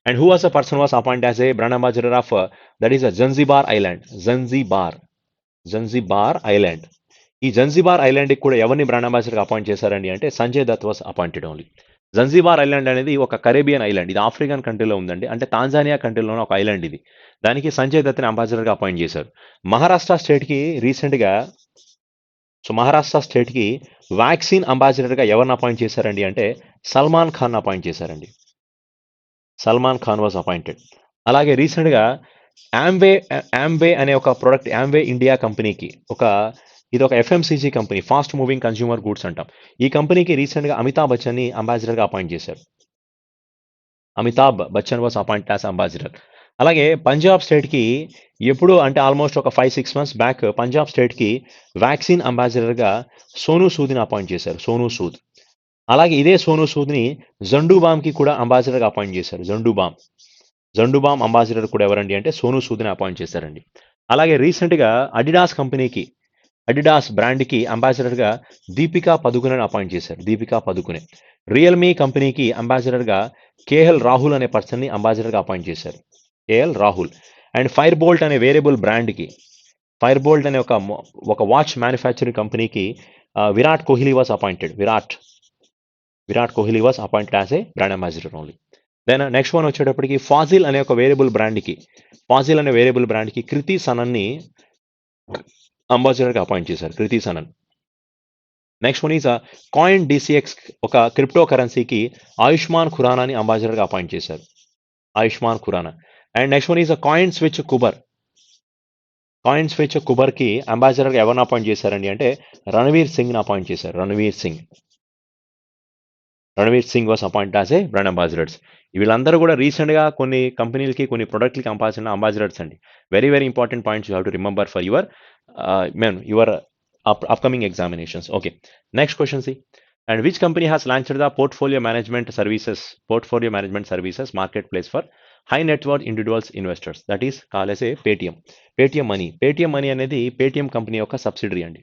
And who was the person who was appointed as a brand ambassador of that is a Zanzibar Island. Zanzibar Island. ఈ జంజిబార్ ఐలాండ్కి కూడా ఎవరిని brand అంబాసిడర్గా appoint చేశారండి అంటే Sanjay Dutt was appointed only. Zanzibar island అనేది ఒక Caribbean island. ఇది ఆఫ్రికన్ కంట్రీలో ఉందండి. అంటే తాంజానియా కంట్రీలోనే ఒక ఐలాండ్ ఇది. దానికి సంజయ్ దత్ని అంబాసిడర్గా అపాయింట్ చేశారు. మహారాష్ట్ర స్టేట్కి రీసెంట్గా మహారాష్ట్ర స్టేట్కి వ్యాక్సిన్ అంబాసిడర్గా ఎవరిని అపాయింట్ చేశారండి అంటే సల్మాన్ ఖాన్ అపాయింట్ చేశారండి. Salman Khan was appointed. అలాగే రీసెంట్గా యాంబే అనే ఒక ప్రోడక్ట్ యాంబే ఇండియా కంపెనీకి ఇది ఒక FMCG company, fast moving consumer goods అంటాం. ఈ కంపెనీకి రీసెంట్గా అమితాబ్ బచ్చన్ని అంబాసిడర్గా అపాయింట్ చేశారు. Amitabh Bachchan was appoint as ambassador. అలాగే పంజాబ్ స్టేట్కి ఎప్పుడు అంటే ఆల్మోస్ట్ ఒక 5-6 months బ్యాక్ పంజాబ్ స్టేట్కి వ్యాక్సిన్ అంబాసిడర్గా సోనూ సూద్ని అపాయింట్ చేశారు. సోనూ సూద్. అలాగే ఇదే సోనూ సూద్ని జండూబామ్కి కూడా అంబాసిడర్గా అపాయింట్ చేశారు. జండూబామ్ అంబాసిడర్ కూడా ఎవరండి అంటే సోనూ సూద్ని అపాయింట్ చేశారండి. అలాగే రీసెంట్గా అడిడాస్ బ్రాండ్కి అంబాసిడర్గా దీపికా పదుకునేని అపాయింట్ చేశారు. దీపికా పదుకునే. రియల్మీ కంపెనీకి అంబాసిడర్గా కేఎల్ రాహుల్ అనే పర్సన్ని అంబాసిడర్గా అపాయింట్ చేశారు. KL Rahul. And Fire Boltt అనే వేరియబుల్ బ్రాండ్కి ఫైర్ బోల్ట్ అనే ఒక వాచ్ మ్యానుఫ్యాక్చరింగ్ కంపెనీకి Virat Kohli was appointed. Virat Kohli was appointed as a brand ambassador only. Then next one వచ్చేటప్పటికి ఫాజిల్ అనే వేరియబుల్ బ్రాండ్కి కృతి సనన్ని అంబాసిడర్గా అపాయింట్ చేశారు. Kriti Sanon. Next one is CoinDCX ఒక క్రిప్టో కరెన్సీకి ఆయుష్మాన్ ఖురానాని అంబాసిడర్గా అపాయింట్ చేశారు. Ayushmann Khurrana. And next one is CoinSwitch కుబర్కి అంబాసిడర్గా ఎవరిని అపాయింట్ చేశారండి అంటే రణవీర్ సింగ్ని అపాయింట్ చేశారు. Ranveer Singh was appoint as a brand ambassadors. వీళ్ళందరూ కూడా రీసెంట్గా కొన్ని కంపెనీలకి కొన్ని ప్రొడక్ట్లకి అంబాసిడర్స్ అండి. Very very important points you have to remember for your upcoming examinations. Okay, next question, see. And which company has launched the portfolio management services marketplace for high net worth individuals investors, that is called as a Paytm Money అనేది Paytm company యొక్క subsidiary అండి.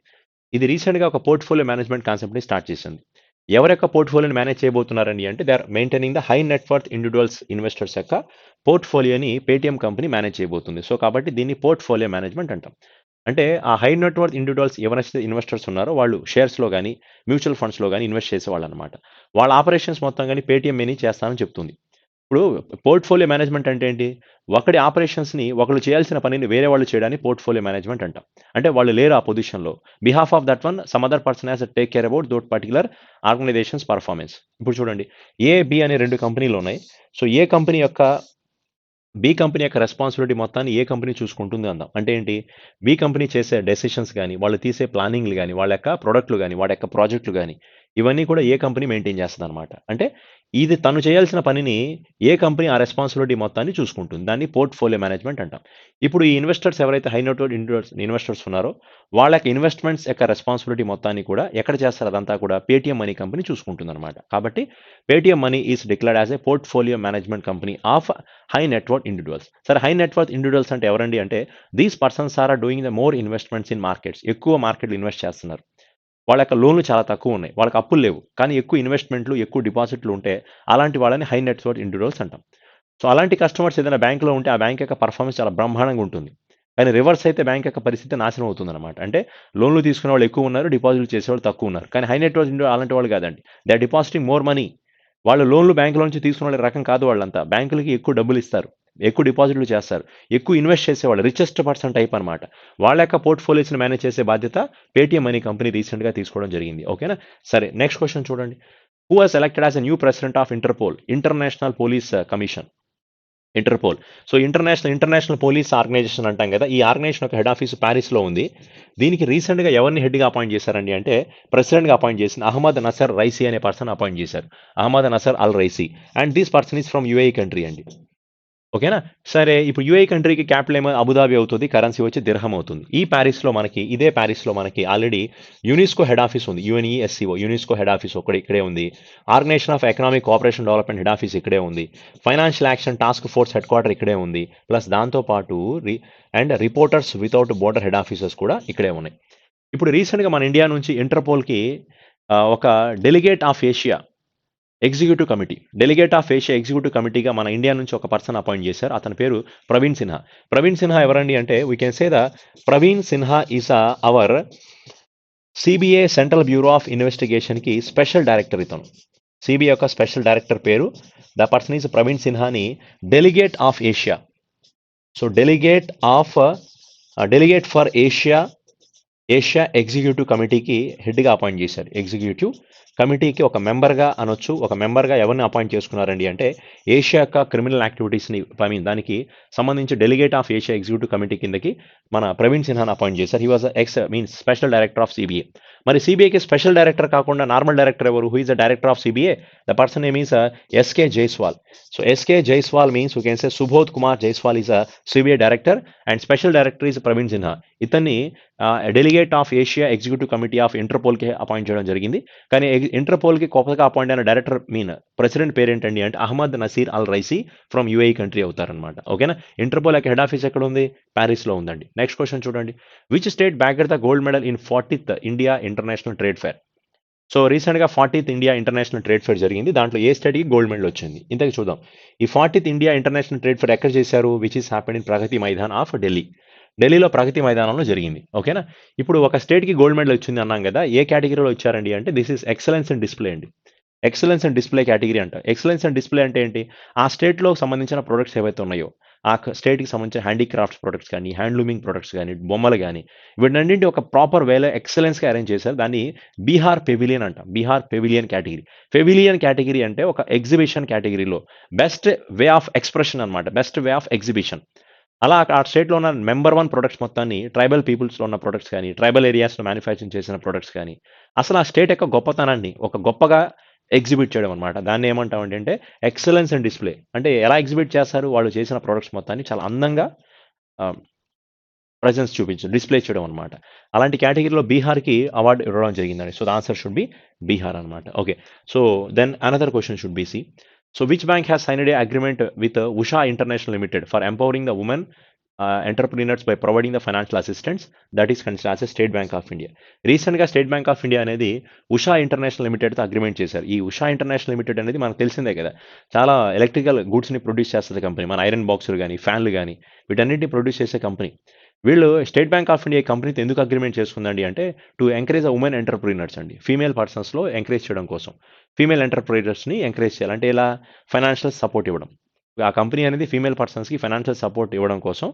ఇది రీసెంట్గా ఒక portfolio management కాన్సెప్ట్ని start చేసింది. ఎవరి యొక్క పోర్ట్ఫోలియోని మేనేజ్ చేయబోతున్నారండి అంటే they are maintaining the high net worth individuals investors యొక్క పోర్ట్ఫోలియోని Paytm కంపెనీ మేనేజ్ చేయబోతుంది. సో కాబట్టి దీన్ని పోర్ట్ఫోలియో మేనేజ్మెంట్ అంటాం. అంటే ఆ హై నెట్ వర్త్ ఇండివిజువల్స్ ఎవరైతే ఇన్వెస్టర్స్ ఉన్నారో వాళ్ళు షేర్స్లో కానీ మ్యూచువల్ ఫండ్స్లో కానీ ఇన్వెస్ట్ చేసేవాళ్ళు అనమాట. వాళ్ళ ఆపరేషన్స్ మొత్తం కానీ Paytm మనీ చేస్తానని చెప్తుంది. ఇప్పుడు పోర్ట్ఫోలియో మేనేజ్మెంట్ అంటే ఏంటి? ఒకటి ఆపరేషన్స్ని ఒకళ్ళు చేయాల్సిన పనిని వేరే వాళ్ళు చేయడానికి పోర్ట్ఫోలియో మేనేజ్మెంట్ అంటాం. అంటే వాళ్ళు లేరు ఆ పొజిషన్లో. Behalf of that one some other person has take care about that particular organisations performance. ఇప్పుడు చూడండి, ఏ బి అనే 2 కంపెనీలు ఉన్నాయి. సో బి కంపెనీ యొక్క రెస్పాన్సిబిలిటీ మొత్తాన్ని ఏ కంపెనీ చూసుకుంటుంది అందాం. అంటే ఏంటి? బి కంపెనీ చేసే డెసిషన్స్ కానీ వాళ్ళు తీసే ప్లానింగ్లు కానీ వాళ్ళ యొక్క ప్రొడక్ట్లు కానీ వాడి యొక్క ప్రాజెక్టులు కానీ ఇవన్నీ కూడా ఏ కంపెనీ మెయింటైన్ చేస్తుంది అనమాట. అంటే ఇది తను చేయాల్సిన పనిని ఏ కంపెనీ ఆ రెస్పాన్సిబిలిటీ మొత్తాన్ని చూసుకుంటుంది. దాన్ని పోర్ట్ఫోలియో మేనేజ్మెంట్ అంటాం. ఇప్పుడు ఈ ఇన్వెస్టర్స్ ఎవరైతే హై నెట్ వర్త్ ఇన్వెస్టర్స్ ఉన్నారో వాళ్ళ యొక్క ఇన్వెస్ట్మెంట్స్ యొక్క రెస్పాన్సిబిలిటీ మొత్తాన్ని కూడా ఎక్కడ చేస్తారు? అదంతా కూడా Paytm మనీ కంపెనీ చూసుకుంటుంది అనమాట. కాబట్టి Paytm money is declared as a portfolio management company of high net worth individuals. సరే, హై నెట్ వర్త్ ఇండివిజువల్స్ అంటే ఎవరండి అంటే these persons are doing the more investments in markets. ఎక్కువ మార్కెట్లు ఇన్వెస్ట్ చేస్తున్నారు. వాళ్ళ యొక్క లోన్లు చాలా తక్కువ ఉన్నాయి. వాళ్ళకి అప్పులు లేవు, కానీ ఎక్కువ ఇన్వెస్ట్మెంట్లు ఎక్కువ డిపాజిట్లు ఉంటే అలాంటి వాళ్ళని హై నెట్ వర్త్ ఇండివిజువల్స్ అంటాం. సో అలాంటి కస్టమర్స్ ఏదైనా బ్యాంకులో ఉంటే ఆ బ్యాంక్ యొక్క పర్ఫార్మెన్స్ చాలా బ్రహ్మాండంగా ఉంటుంది. కానీ రివర్స్ అయితే బ్యాంక్ యొక్క పరిస్థితి నాశనం అవుతుంది అనమాట. అంటే లోన్లు తీసుకునే వాళ్ళు ఎక్కువ ఉన్నారు, డిపాజిట్లు చేసేవాళ్ళు తక్కువ ఉన్నారు. కానీ హై నెట్ వర్త్ ఇండివిజువల్ అలాంటి వాళ్ళు కాదండి. They are depositing more money. వాళ్ళు లోన్లు బ్యాంకుల నుంచి తీసుకునే వాళ్ళ రకం కాదు. వాళ్ళంతా బ్యాంకులకి ఎక్కువ డబ్బులు ఇస్తారు, ఎక్కువ డిపాజిట్లు చేస్తారు, ఎక్కువ ఇన్వెస్ట్ చేసేవాళ్ళు రిచెస్ట్ పర్సన్ టైప్ అనమాట. వాళ్ళ యొక్క పోర్ట్ఫోలియోస్ని మేనేజ్ చేసే బాధ్యత Paytm మనీ కంపెనీ రీసెంట్గా తీసుకోవడం జరిగింది. ఓకేనా? సరే, నెక్స్ట్ క్వశ్చన్ చూడండి. Who was elected as a new president of international police commission. So international police organisation అంటాం కదా. ఈ ఆర్గనైజేషన్ యొక్క హెడ్ ఆఫీస్ ప్యారిస్లో ఉంది. దీనికి రీసెంట్గా ఎవరిని హెడ్గా అపాయింట్ చేశారండి అంటే ప్రెసిడెంట్గా అపాయింట్ చేసిన అహ్మద్ నసర్ రైసీ అనే పర్సన్ అపాయింట్ చేశారు. Ahmed Nasser Al Raisi. And this person is from UAE country అండి. ఓకేనా? సరే, ఇప్పుడు UAE కంట్రీకి క్యాపిటల్ ఏమో అబుదాబి అవుతుంది, కరెన్సీ వచ్చి దిర్హం అవుతుంది. ఇదే ప్యారిస్లో మనకి ఆల్రెడీ యునెస్కో హెడ్ ఆఫీస్ ఉంది. UNESCO యునెస్కో హెడ్ ఆఫీస్ ఇక్కడే ఉంది. Organisation of economic cooperation development head office ఇక్కడే ఉంది. Financial action task force head quarter ఇక్కడే ఉంది. ప్లస్ దాంతోపాటు reporters without border head offices కూడా ఇక్కడే ఉన్నాయి. ఇప్పుడు రీసెంట్గా మన ఇండియా నుంచి ఇంటర్పోల్కి ఒక delegate of Asia executive committee, delegate of Asia executive కమిటీగా మన ఇండియా నుంచి ఒక పర్సన్ అపాయింట్ చేశారు. అతని పేరు ప్రవీణ్ సిన్హా. ప్రవీణ్ సిన్హా ఎవరండి అంటే we can say the Praveen Sinha is our CBI central bureau of ఇన్వెస్టిగేషన్కి స్పెషల్ డైరెక్టర్ ఇతను. సిబిఐ యొక్క స్పెషల్ డైరెక్టర్ పేరు ద పర్సన్ ఈజ్ ప్రవీణ్ సిన్హాని delegate of Asia. So delegate for Asia executive కమిటీకి హెడ్గా అపాయింట్ చేశారు. ఎగ్జిక్యూటివ్ కమిటీకి ఒక మెంబర్గా అనొచ్చు. ఒక మెంబర్గా ఎవరిని అపాయింట్ చేసుకున్నారండి అంటే ఏషియా యొక్క క్రిమినల్ యాక్టివిటీస్ని దానికి సంబంధించి delegate of Asia executive committee కిందకి మన ప్రవీణ్ సిన్హాని అపాయింట్ చేశారు. He was means special director of CBI. మరి సిబిఐకి స్పెషల్ డైరెక్టర్ కాకుండా నార్మల్ డైరెక్టర్ ఎవరు? Who is the director of CBI? The person name is SK Jaiswal. So SK Jaiswal means you can say Subodh Kumar Jaiswal is CBI director and special director is Praveen Sinha. ఇతన్ని delegate of Asia executive committee of ఇంటర్పోల్కి appoint చేయడం జరిగింది. కానీ ఇంటర్పోల్కి కొత్తగా appoint అయిన director president పేరేంటండి అంటే అహ్మద్ నసీర్ అల్ Raisi from UAE country అవుతారనమాట. ఓకేనా. ఇంటర్పోల్ యొక్క హెడ్ ఆఫీస్ ఎక్కడ ఉంది? ప్యారిస్లో ఉందండి. నెక్స్ట్ క్వశ్చన్ చూడండి. Which state bagger the gold medal in 40th India international trade fair? So రీసెంట్గా 40th India international trade fair జరిగింది. దాంట్లో ఏ స్టేట్కి గోల్డ్ మెడల్ వచ్చింది? ఇంతకు చూద్దాం. ఈ 40th India international trade fair ఎక్కడ చేశారు? Which is happen in Pragati Maidan of Delhi. ఢిల్లీలో ప్రగతి మైదానంలో జరిగింది. ఓకేనా. ఇప్పుడు ఒక స్టేట్కి గోల్డ్ మెడల్ వచ్చింది అన్నాం కదా, ఏ కేటగిరీలో వచ్చారండి అంటే this is excellence in display అండి. ఎక్సలెన్స్ అండ్ డిస్ప్లే కేటగిరీ అంట. ఎక్సలెన్స్ అండ్ డిస్ప్లే అంటే ఏంటి? ఆ స్టేట్లో సంబంధించిన ప్రొడక్ట్స్ ఏవైతే ఉన్నాయో ఆ స్టేట్కి సంబంధించిన హ్యాండీక్రాఫ్ట్స్ ప్రొడక్ట్స్ కానీ హ్యాండ్లూమింగ్ ప్రొడక్ట్స్ కానీ బొమ్మలు కానీ వీటన్నింటి ఒక ప్రాపర్ వేలో ఎక్సలెన్స్గా అరేంజ్ చేశారు. దాన్ని బీహార్ పెవిలియన్ అంట. Bihar pavilion category. Pavilion category అంటే ఒక ఎగ్జిబిషన్ కేటగిరీలో బెస్ట్ వే ఆఫ్ ఎక్స్ప్రెషన్ అనమాట. Best way of exhibition. అలా ఆ స్టేట్లో ఉన్న నెంబర్ 1 ప్రొడక్ట్స్ మొత్తాన్ని ట్రైబల్ పీపుల్స్లో ఉన్న ప్రొడక్ట్స్ కానీ ట్రైబల్ ఏరియాస్లో మ్యానుఫ్యాక్చరింగ్ చేసిన ప్రొడక్ట్స్ కానీ అసలు ఆ స్టేట్ యొక్క గొప్పతనాన్ని ఒక గొప్పగా ఎగ్జిబిట్ చేయడం అనమాట. దాన్ని ఏమంటామంటే అంటే ఎక్సలెన్స్ అండ్ డిస్ప్లే. అంటే ఎలా ఎగ్జిబిట్ చేస్తారు? వాళ్ళు చేసిన ప్రొడక్ట్స్ మొత్తాన్ని చాలా అందంగా ప్రెజెన్స్ చూపించడం, డిస్ప్లే చేయడం అనమాట. అలాంటి కేటగిరీలో బీహార్కి అవార్డు ఇవ్వడం జరిగిందండి. So the answer should be Bihar అనమాట. Okay. So then another question should be C. So which bank has signed an agreement with Usha International Limited for empowering the women entrepreneurs by providing the financial assistance? That is considered as a State Bank of India. రీసెంట్గా state bank of India అనేది Usha international లిమిటెడ్తో agreement చేశారు. ఈ Usha international limited అనేది మనకు తెలిసిందే కదా, చాలా ఎలక్ట్రికల్ గూడ్స్ని ప్రొడ్యూస్ చేస్తుంది కంపెనీ. మన ఐరన్ బాక్సులు కానీ ఫ్యాన్లు కానీ వీటన్నిటిని ప్రొడ్యూస్ చేసే కంపెనీ. వీళ్ళు స్టేట్ బ్యాంక్ ఆఫ్ ఇండియా కంపెనీతో ఎందుకు అగ్రిమెంట్ చేసుకుందండి అంటే to encourage a women entrepreneurs అండి. ఫీమేల్ పర్సన్స్లో ఎంకరేజ్ చేయడం కోసం, ఫీమేల్ ఎంటర్ప్రీనర్స్ని ఎంకరేజ్ చేయాలి. అంటే ఇలా ఫైనాన్షియల్ సపోర్ట్ ఇవ్వడం. ఆ కంపెనీ అనేది ఫీమేల్ పర్సన్స్కి ఫైనాన్షియల్ సపోర్ట్ ఇవ్వడం కోసం,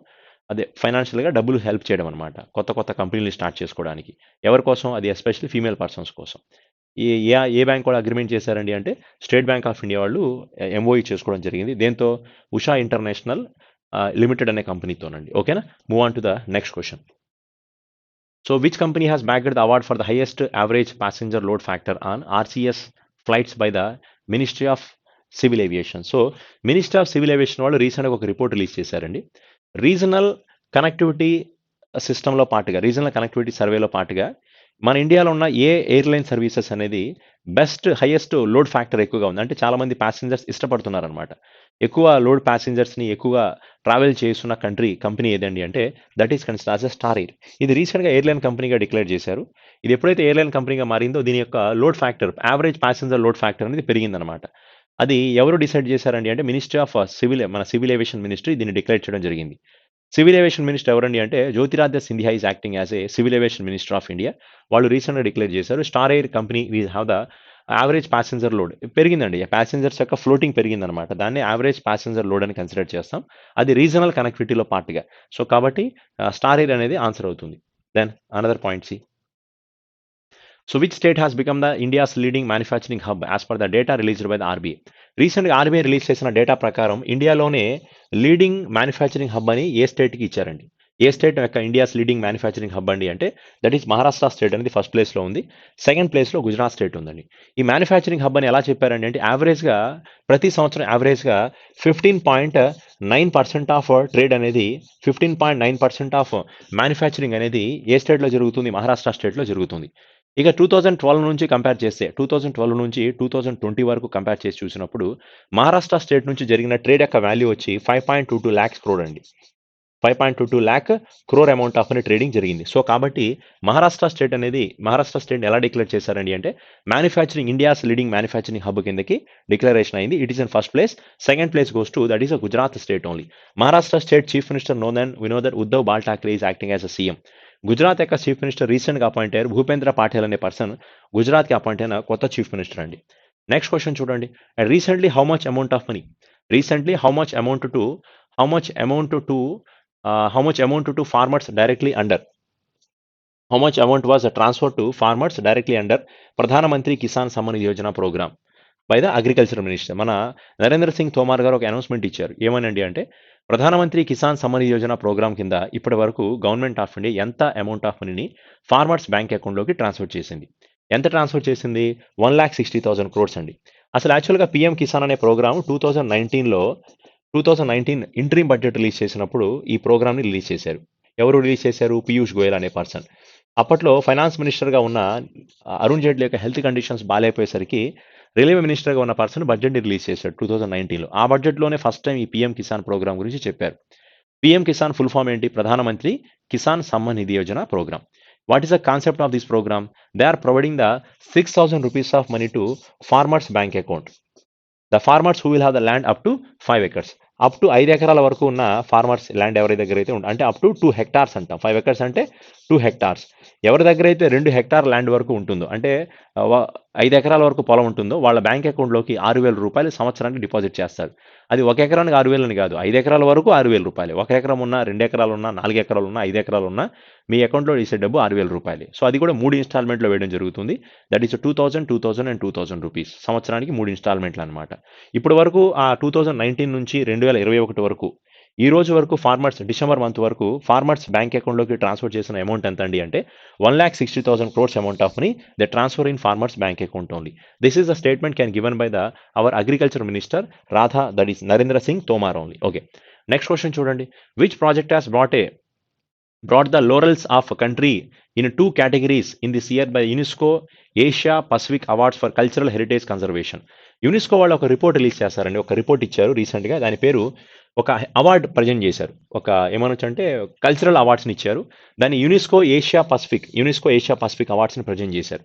అదే ఫైనాన్షియల్గా డబ్బులు హెల్ప్ చేయడం అనమాట. కొత్త కొత్త కంపెనీలు స్టార్ట్ చేసుకోవడానికి. ఎవరి కోసం? అది ఎస్పెషల్లీ ఫీమేల్ పర్సన్స్ కోసం. ఏ ఏ బ్యాంక్ కూడా అగ్రిమెంట్ చేశారండి అంటే స్టేట్ బ్యాంక్ ఆఫ్ ఇండియా వాళ్ళు ఎంఓఈ చేసుకోవడం జరిగింది. దేంతో? ఉషా ఇంటర్నేషనల్ లిమిటెడ్ అనే కంపెనీతోనండి. ఓకేనా. Move on to the next question. So which company has బ్యాగ్డ్ the award for the highest average passenger load factor on RCS flights by the ministry of civil aviation? So ministry of civil aviation వాళ్ళు రీసెంట్గా ఒక report release చేశారండి. Regional connectivity సిస్టంలో పాటుగా, regional connectivity సర్వేలో పాటుగా మన ఇండియాలో ఉన్న ఏ ఎయిర్లైన్ సర్వీసెస్ అనేది హైయెస్ట్ లోడ్ ఫ్యాక్టర్ ఎక్కువగా ఉంది. అంటే చాలామంది ప్యాసింజర్స్ ఇష్టపడుతున్నారనమాట. ఎక్కువ లోడ్ ప్యాసింజర్స్ని ఎక్కువగా ట్రావెల్ చేస్తున్న కంపెనీ ఏదండి అంటే that is considered as a star air. ఇది రీసెంట్గా ఎయిర్లైన్ కంపెనీగా డిక్లేర్ చేశారు. ఇది ఎప్పుడైతే ఎయిర్లైన్ కంపెనీగా మారిందో దీని యొక్క load factor, average passenger load factor అనేది పెరిగిందనమాట. అది ఎవరు డిసైడ్ చేశారండి అంటే మినిస్ట్రీ ఆఫ్ మన సివిల్ ఏవియేషన్ మినిస్ట్రీ దీన్ని డిక్లేర్ చేయడం జరిగింది. సివిల్ ఏవియేషన్ మినిస్టర్ ఎవరండి అంటే Jyotiraditya Scindia is acting as a civil aviation minister of India. వాళ్ళు రీసెంట్గా డిక్లేర్ చేశారు Star Air company we have the average passenger load పెరిగిందండి. ప్యాసింజర్స్ యొక్క ఫ్లోటింగ్ పెరిగిందనమాట. దాన్ని యావరేజ్ ప్యాసింజర్ లోడ్ అని కన్సిడర్ చేస్తాం. అది రీజనల్ కనెక్టివిటీలో పార్ట్గా. సో కాబట్టి స్టార్ ఎయిర్ అనేది ఆన్సర్ అవుతుంది. Then another point C. So which state has become the India's leading manufacturing hub as per the data released by the RBI? రీసెంట్గా RBI release చేసిన data ప్రకారం ఇండియాలోనే లీడింగ్ మ్యానుఫ్యాక్చరింగ్ హబ్ అని ఏ స్టేట్కి ఇచ్చారండి? ఏ స్టేట్ యొక్క ఇండియాస్ లీడింగ్ మ్యానుఫ్యాక్చరింగ్ హబ్ అండి అంటే దట్ ఈస్ మహారాష్ట్ర స్టేట్ అనేది ఫస్ట్ ప్లేస్లో ఉంది. సెకండ్ ప్లేస్లో గుజరాత్ స్టేట్ ఉందండి. ఈ మ్యానుఫ్యాక్చరింగ్ హబ్ అని ఎలా చెప్పారండి అంటే యావరేజ్గా ప్రతి సంవత్సరం యావరేజ్గా 15.9% ఆఫ్ ట్రేడ్ అనేది 15.9% ఆఫ్ మ్యానుఫ్యాక్చరింగ్ అనేది ఏ స్టేట్లో జరుగుతుంది? మహారాష్ట్ర స్టేట్లో జరుగుతుంది. ఇక 2012 నుంచి కంపేర్ చేస్తే 2012 నుంచి 2020 వరకు కంపేర్ చేసి చూసినప్పుడు మహారాష్ట్ర స్టేట్ నుంచి జరిగిన ట్రేడ్ యొక్క వాల్యూ వచ్చి 5.22 lakhs crore అండి. 5.22 lakh crore అమౌంట్ ఆఫ్ అని ట్రేడింగ్ జరిగింది. సో కాబట్టి మహారాష్ట్ర స్టేట్ ఎలా డిక్లేర్ చేశారండి అంటే manufacturing India's leading manufacturing hub కిందకి డిక్లరేషన్ అయింది. It is in first place. Second place goes to that is a Gujarat state only. Maharashtra state chief minister వినోదర్ Uddhav Bal Thackeray is acting as a CM. Gujarat యొక్క చీఫ్ మినిస్టర్ రీసెంట్గా అపాయింట్ అయ్యారు. భూపేంద్ర పాటిల్ అనే పర్సన్ గుజరాత్కి అపాయింట్ అయిన కొత్త చీఫ్ మినిస్టర్ అండి. నెక్స్ట్ క్వశ్చన్ చూడండి. And recently how much amount of money how much amount to farmers directly under how much amount was transfer to farmers directly under Pradhan Mantri Kisan Samman Yojana programme by the agriculture minister. మన నరేంద్ర సింగ్ తోమార్ గారు ఒక announcement ఇచ్చారు. ఏమనండి అంటే ప్రధానమంత్రి Kisan Samman Yojana programme కింద ఇప్పటి వరకు గవర్నమెంట్ ఆఫ్ ఇండియా ఎంత అమౌంట్ ఆఫ్ మనీని ఫార్మర్స్ బ్యాంక్ అకౌంట్లోకి ట్రాన్స్ఫర్ చేసింది. ఎంత ట్రాన్స్ఫర్ చేసింది? 1,60,000 crores అండి. అసలు యాక్చువల్గా పిఎం కిసాన్ అనే ప్రోగ్రామ్ 2019 ఇంట్రీమ్ బడ్జెట్ రిలీజ్ చేసినప్పుడు ఈ ప్రోగ్రామ్ని రిలీజ్ చేశారు. ఎవరు రిలీజ్ చేశారు? పీయూష్ గోయల్ అనే పర్సన్. అప్పట్లో ఫైనాన్స్ మినిస్టర్గా ఉన్న అరుణ్ జైట్లీ యొక్క హెల్త్ కండిషన్స్ బాగాలేకపోయేసరికి రైల్వే మినిస్టర్గా ఉన్న పర్సన్ బడ్జెట్ని రిలీజ్ చేశాడు 2019లో. ఆ బడ్జెట్లోనే ఫస్ట్ టైం ఈ పీఎం కిసాన్ ప్రోగ్రామ్ గురించి చెప్పారు. పీఎం కిసాన్ ఫుల్ ఫామ్ ఏంటి? Pradhan Mantri Kisan Samman Nidhi Yojana programme. What is the concept of this programme? They are providing the 6,000 rupees of money to farmers bank account. The farmers who will have the land up to 5 acres. Up to 5 ఎకరాల వరకు ఉన్న farmers land ఎవరి దగ్గర అయితే అంటే up to 2 hectares అంటాం. 5 acres అంటే 2 hectares. ఎవరి దగ్గర అయితే 2 hectare ల్యాండ్ వరకు ఉంటుందో అంటే 5 ఎకరాల వరకు పొలం ఉంటుందో వాళ్ళ బ్యాంక్ అకౌంట్లోకి 6,000 రూపాయలు సంవత్సరానికి డిపాజిట్ చేస్తారు. అది ఒక ఎకరానికి 6,000 అని కాదు, 5 ఎకరాల వరకు 6,000 రూపాయలు. 1 ఎకరం ఉన్నా, 2 ఎకరాలు ఉన్నా, 4 ఎకరాలు ఉన్నా, 5 ఎకరాలు ఉన్నా మీ అకౌంట్లో వేసే డబ్బు 6,000 రూపాయలు. సో అది కూడా 3 ఇన్స్టాల్మెంట్లో వేయడం జరుగుతుంది. That is 2,000, 2,000 and 2,000 rupees. సంవత్సరానికి 3 ఇన్స్టాల్మెంట్లు అనమాట. ఇప్పటి వరకు ఆ 2019 నుంచి 2021 వరకు ఈ రోజు వరకు డిసెంబర్ మంత్ వరకు ఫార్మర్స్ బ్యాంక్ అకౌంట్లోకి ట్రాన్స్ఫర్ చేసిన అమౌంట్ ఎంత అండి అంటే 1,60,000 crores amount of money the transfer in farmers bank account only. This is the statement can given by our agriculture minister Radha, that is Narendra Singh Tomar only. Okay, next question చూడండి. Which project has brought the laurels of a country in 2 categories in this year by UNESCO Asia Pacific Awards for Cultural Heritage Conservation. UNESCO వాళ్ళు ఒక report release చేస్తారండి. ఒక report ఇచ్చారు రీసెంట్గా. దాని పేరు ఒక అవార్డు ప్రజెంట్ చేశారు. ఒక ఏమనొచ్చు అంటే కల్చరల్ అవార్డ్స్ని ఇచ్చారు. దాన్ని యునెస్కో ఏషియా పసిఫిక్ అవార్డ్స్ని ప్రజెంట్ చేశారు.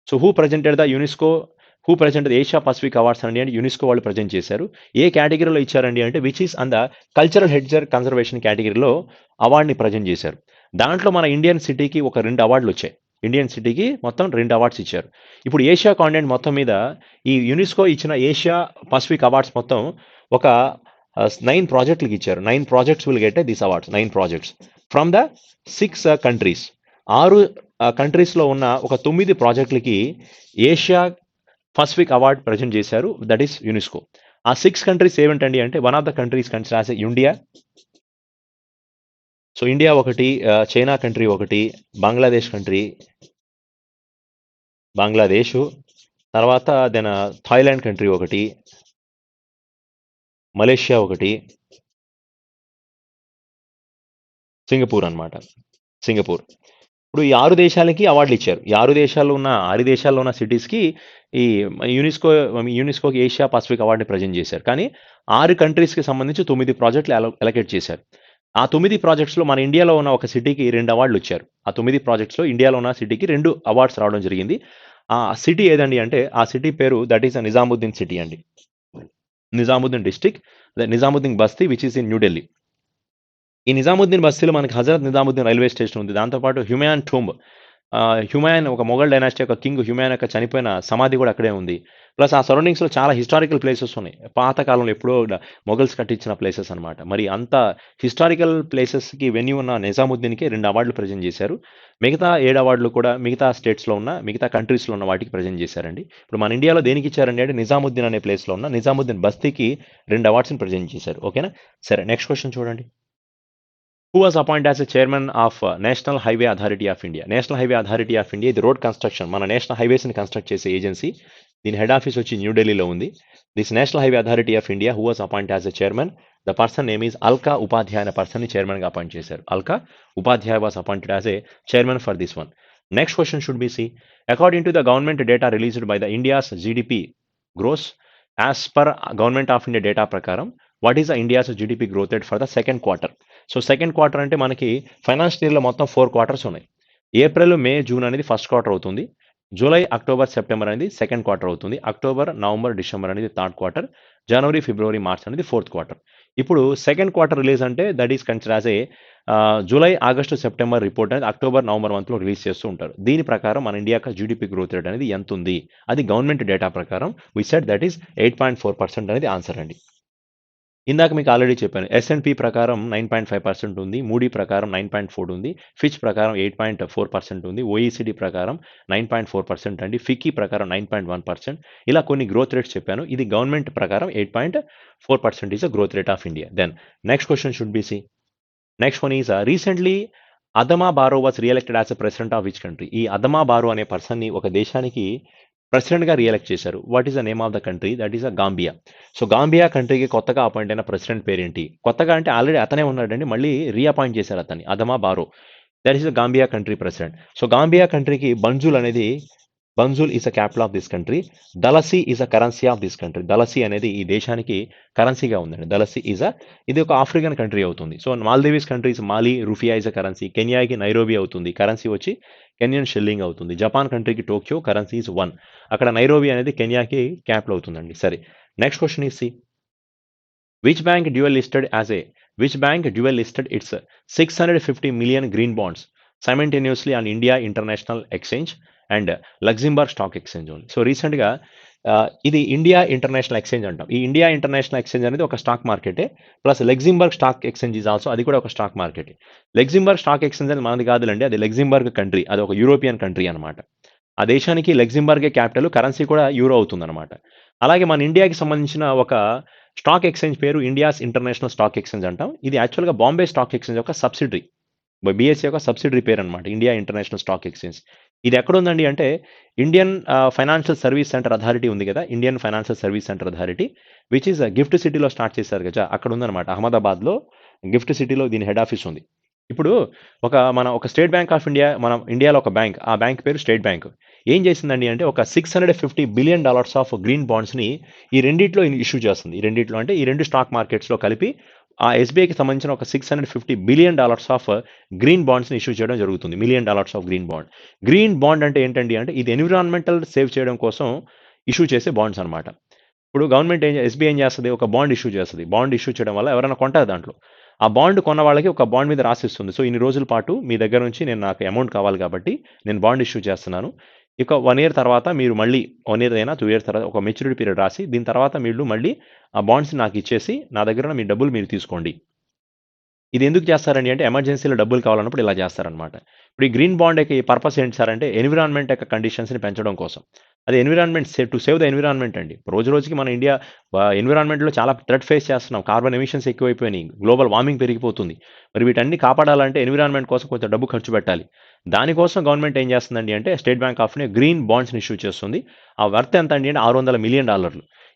So who presented Asia Pacific awards అండి అంటే యునెస్కో వాళ్ళు ప్రజెంట్ చేశారు. ఏ కేటగిరీలో ఇచ్చారండి అంటే which is and the cultural heritage conservation కేటగిరీలో అవార్డుని ప్రజెంట్ చేశారు. దాంట్లో మన ఇండియన్ సిటీకి ఒక 2 అవార్డులు వచ్చాయి. ఇండియన్ సిటీకి మొత్తం 2 అవార్డ్స్ ఇచ్చారు. ఇప్పుడు ఏషియా కాంటినెంట్ మొత్తం మీద ఈ యునెస్కో ఇచ్చిన ఏషియా పసిఫిక్ అవార్డ్స్ మొత్తం ఒక 9 ప్రాజెక్టులకి ఇచ్చారు. 9 projects will get this awards. 9 projects from the 6 countries. 6 కంట్రీస్లో ఉన్న ఒక 9 ప్రాజెక్టులకి ఏషియా పసిఫిక్ అవార్డ్ ప్రజెంట్ చేశారు. That is UNESCO. ఆ 6 కంట్రీస్ ఏమిటండి అంటే one of the countries considers India. So India ఒకటి, చైనా కంట్రీ ఒకటి, బంగ్లాదేశ్ తర్వాత దెన్ థాయిలాండ్ కంట్రీ ఒకటి, మలేషియా ఒకటి, సింగపూర్ అన్నమాట. సింగపూర్. ఇప్పుడు ఈ 6 దేశాలకి అవార్డులు ఇచ్చారు. ఈ 6 దేశాల్లో ఉన్న సిటీస్కి ఈ యునెస్కోకి ఏషియా పసిఫిక్ అవార్డుని ప్రజెంట్ చేశారు. కానీ 6 కంట్రీస్కి సంబంధించి 9 ప్రాజెక్టులు అలొకేట్ చేశారు. ఆ 9 ప్రాజెక్ట్స్లో మన ఇండియాలో ఉన్న ఒక సిటీకి 2 అవార్డులు వచ్చారు. ఆ 9 ప్రాజెక్ట్స్లో ఇండియాలో ఉన్న సిటీకి 2 అవార్డ్స్ రావడం జరిగింది. ఆ సిటీ ఏదండి అంటే ఆ సిటీ పేరు దట్ ఈస్ నిజాముద్దీన్ సిటీ అండి. నిజాముద్దీన్ డిస్టిక్, నిజాముద్దీన్ బస్తీ విచ్ ఈస్ ఇన్ న్యూఢిల్లీ. ఈ నిజాముద్దీన్ బస్తీలో మనకి హజరత్ నిజాముద్దీన్ రైల్వే స్టేషన్ ఉంది. దాంతోపాటు హ్యుమాయూన్ టూంబ్, హ్యుమాయూన్ ఒక మొఘల్ డైనాసిటీ యొక్క కింగ్ హ్యుమాయూన్ యొక్క చనిపోయిన సమాధి కూడా అక్కడే ఉంది. ప్లస్ ఆ సరౌండింగ్స్లో చాలా హిస్టారికల్ ప్లేసెస్ ఉన్నాయి. పాతకాలంలో ఎప్పుడో మొఘల్స్ కట్టించిన ప్లేసెస్ అనమాట. మరి అంత హిస్టారికల్ ప్లేసెస్కి వెన్యూ ఉన్న నిజాముద్దీన్కి 2 అవార్డులు ప్రజెంట్ చేశారు. మిగతా 7 అవార్డులు కూడా మిగతా స్టేట్స్లో ఉన్న మిగతా కంట్రీస్లో ఉన్న వాటికి ప్రజెంట్ చేశారండి. ఇప్పుడు మన ఇండియాలో దేనికి ఇచ్చారండి అంటే నిజాముద్దీన్ అనే ప్లేస్లో ఉన్న నిజాముద్దీన్ బస్తీకి 2 అవార్డ్స్ని ప్రజెంట్ చేశారు. ఓకేనా? సరే, నెక్స్ట్ క్వశ్చన్ చూడండి. Who was appointed as a chairman of National Highway Authority of India? National Highway Authority of India ఇది రోడ్ కన్స్ట్రక్షన్, మన నేషనల్ హైవేస్ని కన్స్ట్రక్ట్ చేసే ఏజెన్సీ. దీని హెడ్ ఆఫీస్ వచ్చి న్యూఢిల్లీలో ఉంది. This national highway authority of India who was appoint as a chairman. The person name is Alka Upadhyaya అనే పర్సన్ని చైర్మన్గా అపాయింట్ చేశారు. Alka Upadhyaya was appointed as a chairman for this one. Next question should be C. According to the government data released by the India's GDP grows, as per government of India data ప్రకారం what is the India's GDP growth rate for the second quarter. So second quarter అంటే మనకి financial ఇయర్లో మొత్తం 4 quarters ఉన్నాయి. April, మే, June అనేది first quarter అవుతుంది. July, October, September అనేది second quarter అవుతుంది. అక్టోబర్, నవంబర్, డిసెంబర్ అనేది థర్డ్ క్వార్టర్. జనవరి, ఫిబ్రవరి, మార్చ్ అనేది ఫోర్త్ క్వార్టర్. ఇప్పుడు సెకండ్ క్వార్టర్ రిలీజ్ అంటే that is consider as A July, August, September report అనేది అక్టోబర్, నవంబర్ మంత్లో రిలీజ్ చేస్తూ ఉంటారు. దీని ప్రకారం మన ఇండియా జీడిపి గ్రోత్ రేట్ అనేది ఎంత ఉంది, అది గవర్నమెంట్ డేటా ప్రకారం వి సెడ్ దట్ ఈస్ 8.4% అనేది ఆన్సర్ అండి. ఇందాక మీకు ఆల్రెడీ చెప్పాను. ఎస్ఎన్పి ప్రకారం 9.5% ఉంది. మూడీ ప్రకారం 9.4 ఉంది. ఫిచ్ ప్రకారం 8.4% ఉంది. ఓఈసీడీ ప్రకారం 9.4% అండి. ఫిక్కీ ప్రకారం 9.1%. ఇలా కొన్ని గ్రోత్ రేట్స్ చెప్పాను. ఇది గవర్నమెంట్ ప్రకారం 8.4% is the growth rate of India. Then next question should be C. Next one is recently Adama Barrow was re-elected as a president of which country. ఈ అదమా బారో అనే పర్సన్ని ఒక దేశానికి ప్రెసిడెంట్గా రియెలెక్ట్ చేశారు. What is the name of the country? That is a Gambia. So Gambia కంట్రీకి కొత్తగా appoint అయిన ప్రెసిడెంట్ పేరేంటి? కొత్తగా అంటే ఆల్రెడీ అతనే ఉన్నాడండి, మళ్ళీ రీఅపాయింట్ చేశారు అతన్ని, Adama Barrow. That is the Gambia country president. So Gambia కంట్రీకి Banjul is a capital of this country. Dalasi is a currency of this country. Dalasi అనేది ఈ దేశానికి కరెన్సీగా ఉందండి. దలసి ఇది ఒక ఆఫ్రికన్ కంట్రీ అవుతుంది. So Maldives countries Male rufiyaa is a currency. కెన్యాకి నైరోబి అవుతుంది, కరెన్సీ వచ్చి కెన్యన్ షిల్లింగ్ అవుతుంది. జపాన్ కంట్రీకి టోక్యో, కరెన్సీ ఈజ్ 1. అక్కడ నైరోబి అనేది కెన్యాకి క్యాపిటల్ అవుతుందండి. సరే, next question is C. Which bank dual listed its 650 million green bonds simultaneously on India International Exchange and Luxembourg stock exchange only. So రీసెంట్గా ఇది India international exchange అంటాం. ఈ India international exchange అనేది ఒక స్టాక్ మార్కెటే, plus Luxembourg stock exchange is also, అది కూడా ఒక స్టాక్ మార్కెటే. లగ్జంబర్గ్ స్టాక్ ఎక్స్చేంజ్ అనేది మనది కాదులండి, అది లగ్జంబర్గ్ కంట్రీ, అది ఒక యూరోపియన్ కంట్రీ అనమాట. ఆ దేశానికి లగ్జంబర్గే క్యాపిటల్, కరెన్సీ కూడా యూరో అవుతుందన్నమాట. అలాగే మన ఇండియాకి సంబంధించిన ఒక స్టాక్ ఎక్స్చేంజ్ పేరు ఇండియాస్ ఇంటర్నేషనల్ స్టాక్ ఎక్స్చేంజ్ అంటాం. ఇది యాక్చువల్గా బాంబే స్టాక్ ఎక్స్చేంజ్ యొక్క సబ్సిడరీ, బీఎస్సీ యొక్క సబ్సిడరీ పేరు అనమాట, ఇండియా ఇంటర్నేషనల్ స్టాక్ ఎక్స్చేంజ్. ఇది ఎక్కడ ఉందండి అంటే Indian financial service centre authority ఉంది కదా, Indian financial service centre authority, which is gift సిటీలో స్టార్ట్ చేశారు కదా, అక్కడ ఉందన్నమాట. అహ్మదాబాద్లో గిఫ్ట్ సిటీలో దీని హెడ్ ఆఫీస్ ఉంది. ఇప్పుడు ఒక స్టేట్ బ్యాంక్ ఆఫ్ ఇండియా, మన ఇండియాలో ఒక బ్యాంక్, ఆ బ్యాంక్ పేరు స్టేట్ బ్యాంక్. ఏం చేసిందండి అంటే ఒక $650 billion ఆఫ్ గ్రీన్ బాండ్స్ని ఈ రెండిట్లో ఇష్యూ చేస్తుంది. ఈ రెండిట్లో అంటే ఈ రెండు స్టాక్ మార్కెట్స్లో కలిపి ఆ ఎస్బీఐకి సంబంధించిన ఒక $650 billion ఆఫ్ గ్రీన్ బాండ్స్ని ఇష్యూ చేయడం జరుగుతుంది. $1 million of green bond. Green bond అంటే ఏంటండి అంటే ఇది ఎన్విరాన్మెంటల్ సేవ్ చేయడం కోసం ఇష్యూ చేసే బాండ్స్ అనమాట. ఇప్పుడు గవర్నమెంట్ ఎస్బీఐ ఏం చేస్తుంది, ఒక బాండ్ ఇష్యూ చేస్తుంది. బాండ్ ఇష్యూ చేయడం వల్ల ఎవరైనా కొంటారు దాంట్లో, ఆ బాండ్ కొన్న వాళ్ళకి ఒక బాండ్ మీద రాసిస్తుంది. సో ఇన్ని రోజుల పాటు మీ దగ్గర నుంచి నాకు అమౌంట్ కావాలి కాబట్టి నేను బాండ్ ఇష్యూ చేస్తున్నాను. ఇక 1 year తర్వాత మీరు మళ్ళీ 1 year అయినా 2 years తర్వాత ఒక మెచ్యూరిటీ పీరియడ్ రాసి దీని తర్వాత మీరు మళ్ళీ ఆ బాండ్స్ నాకు ఇచ్చేసి నా దగ్గర మీ డబ్బులు మీరు తీసుకోండి. ఇది ఎందుకు చేస్తారండి అంటే ఎమర్జెన్సీలో డబ్బులు కావాలన్నప్పుడు ఇలా చేస్తారనమాట. ఇప్పుడు ఈ గ్రీన్ బాండ్ యొక్క పర్పస్ ఏంటి సార్ అంటే ఎన్విరాన్మెంట్ యొక్క కండిషన్స్ని పెంచడం కోసం. అది environment to save the environment అండి. రోజు రోజుకి మన ఇండియా ఎన్విరాన్మెంట్లో చాలా థ్రెట్ ఫేస్ చేస్తున్నాం. కార్బన్ ఎమిషన్స్ ఎక్కువైపోయినాయి, గ్లోబల్ వార్మింగ్ పెరిగిపోతుంది. మరి వీటన్ని కాపాడాలంటే ఎన్విరాన్మెంట్ కోసం కొంచెం డబ్బు ఖర్చు పెట్టాలి. దానికోసం గవర్నమెంట్ ఏం చేస్తుందండి అంటే State bank of India green బాండ్స్ని ఇష్యూ చేస్తుంది. ఆ వర్త్ ఎంత అండి అంటే $600 million.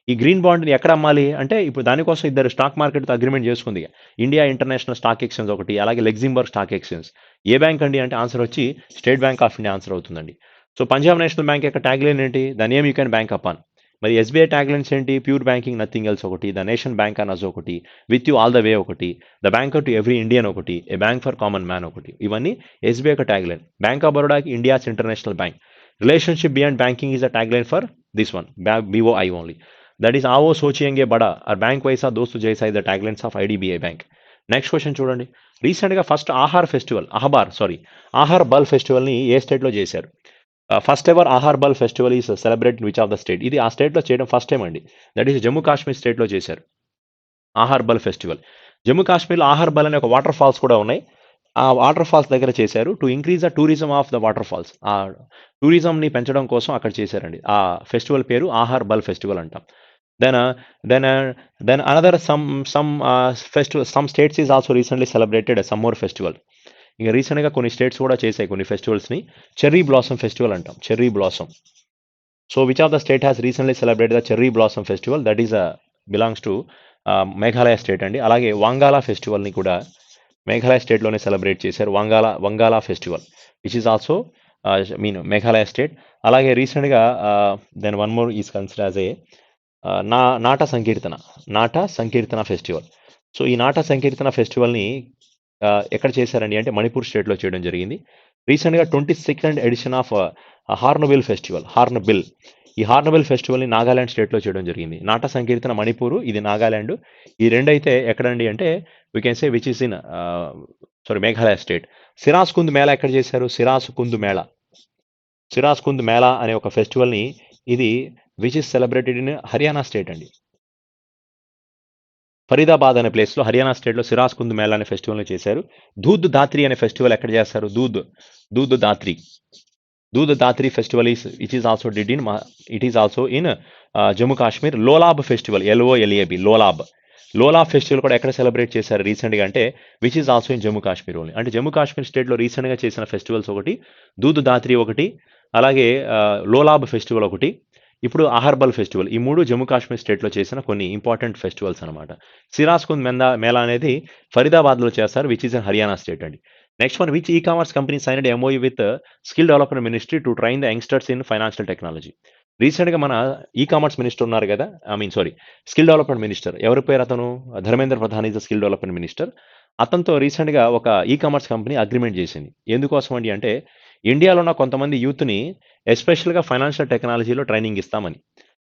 ఈ గ్రీన్ బాండ్ని ఎక్కడ అమ్మాలి అంటే ఇప్పుడు దానికోసం ఇద్దరు స్టాక్ మార్కెట్తో అగ్రిమెంట్ చేసుకుంది. ఇండియా ఇంటర్నేషనల్ స్టాక్ ఎక్స్చేంజ్ ఒకటి, అలాగే లగ్జంబర్గ్ స్టాక్ ఎక్స్చేంజ్. ఏ బ్యాంక్ అండి అంటే ఆన్సర్ వచ్చి state bank of India answer అవుతుందండి. సో పంజాబ్ నేషనల్ బ్యాంక్ యొక్క ట్యాగ్లైన్ ఏంటి? The name you can bank upon. మరి ఎస్బీఐ ట్యాగ్లైన్స్ ఏంటి? ప్యూర్ బ్యాంకింగ్ నథింగ్ ఎల్స్ ఒకటి, the nation bank on us ఒకటి, with you all the way ఒకటి, the banker to every Indian ఒకటి, ఏ bank for common man ఒకటి. ఇవన్నీ SBI యొక్క tagline. Bank of బరోడాకి India's international bank. Relationship beyond banking is a tagline for this one, BOI only. That is ఆవో సోచియంగే బడా ఆర్ బ్యాంక్ వైసా దోస్తు జైసా is the taglines of IDBI bank. Next question చూడండి. రీసెంట్గా ఫస్ట్ ఆహార్ బల్ ఫెస్టివల్ని ఏ స్టేట్లో చేశారు? ఫస్ట్ ఎవర్ ఆహార్ బల్ festival is celebrate which of the state? ఇది ఆ స్టేట్లో చేయడం ఫస్ట్ టైం అండి. దట్ ఈస్ జమ్మూ కాశ్మీర్ స్టేట్లో చేశారు ఆహార్ బల్ ఫెస్టివల్. జమ్మూ కాశ్మీర్లో ఆహార్ బల్ అనే ఒక వాటర్ ఫాల్స్ కూడా ఉన్నాయి. ఆ వాటర్ ఫాల్స్ దగ్గర చేశారు to increase the tourism of the waterfalls. ఆ టూరిజంని పెంచడం కోసం అక్కడ చేశారండి. ఆ ఫెస్టివల్ పేరు ఆహార్ బల్ ఫెస్టివల్ అంటాం. Then another some states is also recently celebrated some more festival. ఇంకా రీసెంట్గా కొన్ని స్టేట్స్ కూడా చేశాయి కొన్ని ఫెస్టివల్స్ని. చెర్రీ బ్లాసమ్ ఫెస్టివల్ అంటాం, cherry blossom. So which of the state has recently celebrated the cherry blossom festival? That is belongs to Meghalaya state అండి. అలాగే వాంగాలా ఫెస్టివల్ని కూడా మేఘాలయ స్టేట్లోనే సెలబ్రేట్ చేశారు. Wangala festival which is also Meghalaya state. అలాగే రీసెంట్గా then one more is consider as ఏ నాట సంకీర్తన, నాట సంకీర్తన ఫెస్టివల్. సో ఈ నాట సంకీర్తన ఫెస్టివల్ని ఎక్కడ చేశారండి అంటే మణిపూర్ స్టేట్లో చేయడం జరిగింది. రీసెంట్గా 22nd edition of Hornbill Festival, Hornbill. ఈ హార్న్బిల్ ఫెస్టివల్ని నాగాలాండ్ స్టేట్లో చేయడం జరిగింది. నాట సంకీర్తన మణిపూర్, ఇది నాగాలాండ్. ఈ రెండైతే ఎక్కడండి అంటే we can say which is in Meghalaya state. Surajkund Mela ఎక్కడ చేశారు? సిరాస్ కుంద్ మేళా, సిరాస్ కుంద్ మేళా అనే ఒక ఫెస్టివల్ని, ఇది which is celebrated in Haryana state అండి. ఫరీదాబాద్ అనే ప్లేస్లో హర్యానా స్టేట్లో సిరాస్ కుంద్ మేళా అనే ఫెస్టివల్ని చేశారు. దూద్ దాత్రి అనే ఫెస్టివల్ ఎక్కడ చేస్తారు? Doodh Pathri, Doodh Pathri festival it is also in Jammu Kashmir. Lolab festival, LOLAB, Lolab festival కూడా ఎక్కడ సెలబ్రేట్ చేశారు రీసెంట్గా అంటే which is also in Jammu Kashmir only. అంటే జమ్మూ కాశ్మీర్ స్టేట్లో రీసెంట్గా చేసిన ఫెస్టివల్స్ ఒకటి, దూద్ దాత్రి ఒకటి, అలాగే లోలాబ్ ఫెస్టివల్ ఒకటి, ఇప్పుడు అహర్బల్ ఫెస్టివల్. ఈ మూడు జమ్మూ కాశ్మీర్ స్టేట్లో చేసిన కొన్ని ఇంపార్టెంట్ ఫెస్టివల్స్ అనమాట. సిరాస్ కుంద్ మేళా అనేది ఫరీదాబాద్లో చేస్తారు, which is in Haryana state అండి. Next one, which e-commerce company signed MOU with skill development ministry to train the youngsters in financial technology. రీసెంట్గా మన ఈ-కామర్స్ మినిస్టర్ ఉన్నారు కదా, స్కిల్ డెవలప్మెంట్ మినిస్టర్, ఎవరి పేరు అతను? Dharmendra Pradhan is the skill development minister. అతనితో రీసెంట్గా ఒక ఈ-కామర్స్ కంపెనీ అగ్రిమెంట్ చేసింది. ఎందుకోసం అండి అంటే ఇండియాలో ఉన్న కొంతమంది యూత్ని ఎస్పెషల్గా ఫైనాన్షియల్ టెక్నాలజీలో ట్రైనింగ్ ఇస్తామని.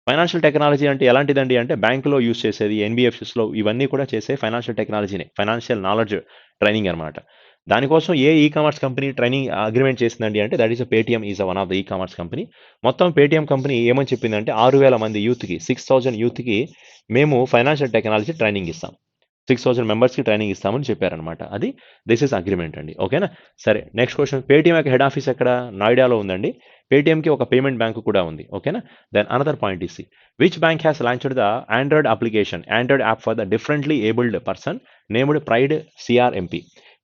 ఫైనాన్షియల్ టెక్నాలజీ అంటే ఎలాంటిదండి అంటే బ్యాంకులో యూస్ చేసేది, NBFCస్లో ఇవన్నీ కూడా చేసే ఫైనాన్షియల్ టెక్నాలజీనే, ఫైనాన్షియల్ నాలెడ్జ్ ట్రైనింగ్ అనమాట. దానికోసం ఏ ఈ-కామర్స్ కంపెనీ ట్రైనింగ్ అగ్రిమెంట్ చేసిందండి అంటే that is Paytm is one of the ecommerce company. మొత్తం పేటీఎం కంపెనీ ఏమని చెప్పిందంటే 6,000 మంది యూత్కి, 6,000 యూత్కి మేము ఫైనాన్షియల్ టెక్నాలజీ ట్రైనింగ్ ఇస్తాం, 6,000 మెంబర్స్కి ట్రైనింగ్ ఇస్తామని చెప్పారనమాట. అది దిస్ ఇస్ అగ్రిమెంట్ అండి. ఓకేనా? సరే, నెక్స్ట్ క్వశ్చన్, పేటీఎం యొక్క హెడ్ ఆఫీస్ ఎక్కడ? నోయిడాలో ఉందండి. పేటీఎంకి ఒక పేమెంట్ బ్యాంకు కూడా ఉంది. ఓకేనా? Then another point is, which bank has launched the Android Android app for the differently abled person named Pride CRMP.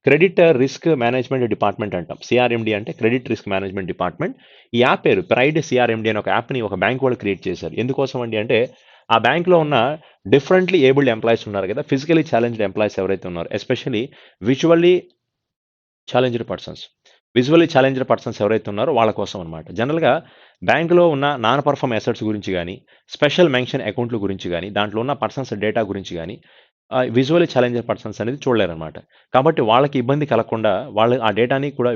Credit risk management department అంటాం. CRMD అంటే credit risk management department. ఈ app పేరు Pride CRMD అనే ఒక యాప్ని ఒక bank వాళ్ళు create చేశారు. ఎందుకోసం అండి అంటే ఆ బ్యాంక్లో ఉన్న డిఫరెంట్లీ ఏబుల్డ్ ఎంప్లాయీస్ ఉన్నారు కదా, ఫిజికలీ ఛాలెంజ్డ్ ఎంప్లాయీస్ ఎవరైతే ఉన్నారో, ఎస్పెషల్లీ విజువల్లీ ఛాలెంజ్డ్ పర్సన్స్ ఎవరైతే ఉన్నారో వాళ్ళ కోసం అనమాట. జనరల్గా బ్యాంకులో ఉన్న నాన్ పర్ఫార్మ్ అసెట్స్ గురించి కానీ, స్పెషల్ మెన్షన్ అకౌంట్ల గురించి కానీ, దాంట్లో ఉన్న పర్సన్స్ డేటా గురించి కానీ విజువల్లీ ఛాలెంజ్డ్ పర్సన్స్ అనేది చూడలేరనమాట. కాబట్టి వాళ్ళకి ఇబ్బంది కలగకుండా వాళ్ళు ఆ డేటాని కూడా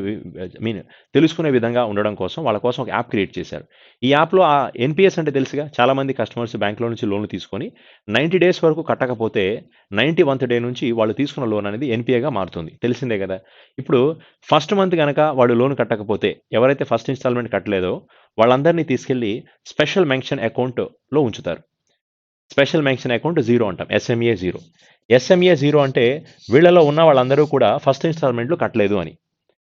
తెలుసుకునే విధంగా ఉండడం కోసం వాళ్ళ కోసం ఒక యాప్ క్రియేట్ చేశారు. ఈ యాప్లో ఆ NPS అంటే తెలుసుగా, చాలామంది కస్టమర్స్ బ్యాంకులో నుంచి లోన్లు తీసుకొని 90 డేస్ వరకు కట్టకపోతే 91th డే నుంచి వాళ్ళు తీసుకున్న లోన్ అనేది NPAగా మారుతుంది. తెలిసిందే కదా. ఇప్పుడు ఫస్ట్ మంత్ కనుక వాడు లోన్ కట్టకపోతే, ఎవరైతే ఫస్ట్ ఇన్స్టాల్మెంట్ కట్టలేదో వాళ్ళందరినీ తీసుకెళ్ళి స్పెషల్ మెన్షన్ అకౌంట్లో ఉంచుతారు. స్పెషల్ మెన్షన్ అకౌంట్ 0 అంటాం, SMA 0. SMA 0 అంటే వీళ్ళలో ఉన్న వాళ్ళందరూ కూడా ఫస్ట్ ఇన్స్టాల్మెంట్లు కట్టలేదు అని.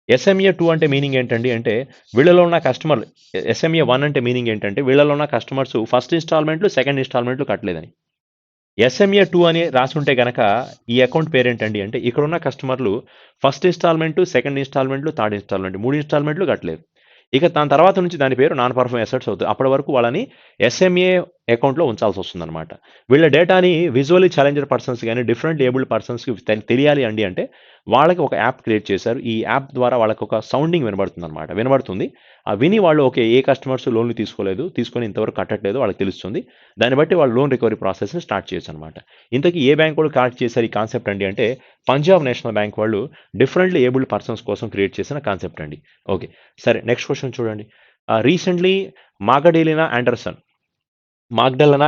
SMA 2 అంటే మీనింగ్ ఏంటండి అంటే వీళ్ళలో ఉన్న కస్టమర్. SMA 1 అంటే మీనింగ్ ఏంటంటే వీళ్ళలో ఉన్న కస్టమర్స్ ఫస్ట్ ఇన్స్టాల్మెంట్లు, సెకండ్ ఇన్స్టాల్మెంట్లు కట్టలేదని. SMA 2 అని రాసుంటే గనక ఈ అకౌంట్ పేరేంటండి అంటే ఇక్కడున్న కస్టమర్లు ఫస్ట్ ఇన్స్టాల్మెంటు, సెకండ్ ఇన్స్టాల్మెంట్లు, థర్డ్ ఇన్స్టాల్మెంట్, 3 ఇన్స్టాల్మెంట్లు కట్టలేదు. ఇక దాని తర్వాత నుంచి దాని పేరు నాన్ పర్ఫార్మ్ అసెట్స్ అవుతుంది. అప్పటి వరకు వాళ్ళని SMA అకౌంట్లో ఉంచాల్సి వస్తుందన్నమాట. వీళ్ళ డేటాని విజువల్లీ ఛాలెంజ్డ్ పర్సన్స్ కానీ, డిఫరెంట్ ఏబుల్డ్ పర్సన్స్కి తెలియాలి అండి అంటే వాళ్ళకి ఒక యాప్ క్రియేట్ చేశారు. ఈ యాప్ ద్వారా వాళ్ళకి ఒక సౌండింగ్ వినబడుతుంది. ఆ విని వాళ్ళు ఓకే, ఏ కస్టమర్స్ లోన్లు తీసుకొని ఇంతవరకు కట్టట్లేదు వాళ్ళకి తెలుస్తుంది. దాన్ని బట్టి వాళ్ళు లోన్ రికవరీ ప్రాసెస్ని స్టార్ట్ చేయొచ్చు అనమాట. ఇంతకీ ఏ బ్యాంక్ వాళ్ళు కరెక్ట్ చేశారు ఈ కాన్సెప్ట్ అండి అంటే పంజాబ్ నేషనల్ బ్యాంక్ వాళ్ళు డిఫరెంట్లీ ఏబుల్డ్ పర్సన్స్ కోసం క్రియేట్ చేసిన కాన్సెప్ట్ అండి. ఓకే, సరే, నెక్స్ట్ క్వశ్చన్ చూడండి. రీసెంట్లీ మాగ్డలెనా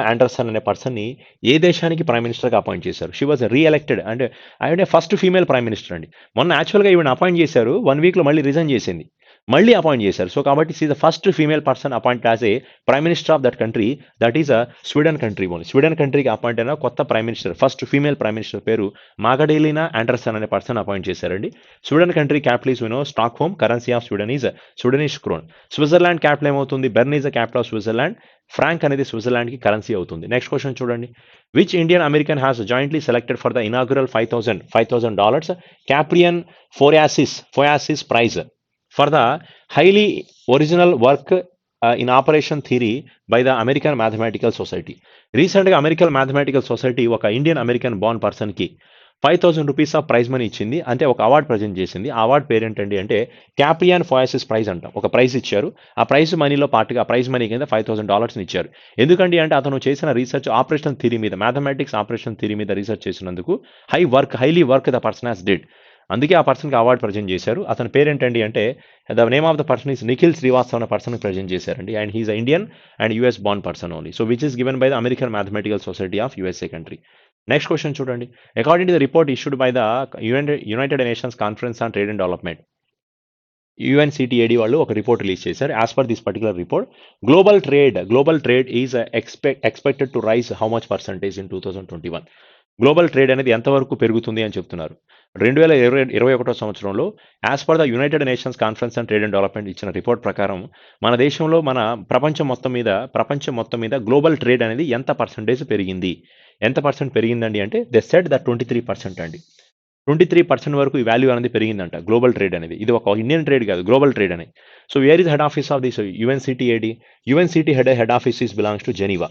ఆండర్సన్ అనే పర్సన్ని ఏ దేశానికి ప్రైమ్ మినిస్టర్గా అపాయింట్ చేశారు? షీ వాజ్ రీఎలెక్టెడ్ అంటే ఆవిడ ఫస్ట్ ఫీమేల్ ప్రైమ్ మినిస్టర్ అండి. మొన్న యాక్చువల్గా ఈవిడ అపాయింట్ చేశారు, 1 వీక్లో మళ్ళీ రిజైన్ చేసింది, మళ్ళీ అపాయింట్ చేశారు. సో కాబట్టి she the first female person appoint as a prime minister of that country, that is Sweden country only. Sweden కంట్రీకి అపాయింట్ అయిన కొత్త prime minister, first female prime minister పేరు మాగడేలినా ఆండర్సన్ అనే person appoint చేశారండి. Sweden country capital is Stockholm, currency of Sweden is Swedish krona. Switzerland capital ఏమవుతుంది? Bern is the capital of Switzerland. Franc అనేది స్విట్జర్లాండ్కి currency అవుతుంది. Next question చూడండి. Which Indian American has jointly selected for the inaugural $5,000 Ciprian Foias prize for the highly original work in operation theory by the American mathematical society. రీసెంట్గా American mathematical society ఒక Indian American born పర్సన్కి రూ. 5,000 of prize money ఇచ్చింది. అంటే ఒక award present చేసింది. ఆ award పేరేంటండి అంటే క్యాప్రియాన్ ఫోయాసిస్ ప్రైజ్ అంటాం. ఒక ప్రైజ్ ఇచ్చారు. ఆ ప్రైజ్ మనీలో పార్ట్‌గా ప్రైజ్ మనీ కింద $5,000 ఇచ్చారు. ఎందుకండి అంటే అతను చేసిన రీసెర్చ్ ఆపరేషన్ థియరీ మీద, మ్యాథమెటిక్స్ ఆపరేషన్ థియరీ మీద రీసెర్చ్ చేసినందుకు highly work the person has did. అందుకే ఆ పర్సన్‌కి అవార్డ్ ప్రజెంట్ చేశారు. అతని పేరేంటండి అంటే the name of the person is Nikhil Srivastava అనే పర్సన్‌కి ప్రజెంట్ చేశారండి. And he is Indian and US born person only. So which is given by the American mathematical society of USA country. Next question చూడండి. According to the report issued by the United Nations conference on trade and development, UNCTAD వాళ్ళు ఒక report release చేశారు. As per this particular report, global trade is expected to rise how much percentage in 2021. Global trade అనేది ఎంతవరకు పెరుగుతుంది అని చెప్తున్నారు. 2021 సంవత్సరంలో as per the United Nations conference on trade and development ఇచ్చిన రిపోర్ట్ ప్రకారం మన దేశంలో ప్రపంచం మొత్తం మీద గ్లోబల్ ట్రేడ్ అనేది ఎంత పర్సెంటేజ్ పెరిగింది? ఎంత పర్సెంట్ పెరిగిందండి అంటే దే సెడ్ దట్ 23% అండి. 23% వరకు ఈ వాల్యూ అనేది పెరిగిందంట గ్లోబల్ ట్రేడ్ అనేది. ఇది ఒక ఇండియన్ ట్రేడ్ కాదు, గ్లోబల్ ట్రేడ్ అనేది. So where is head office of this UNCTAD? UNCT head office is belongs to Geneva.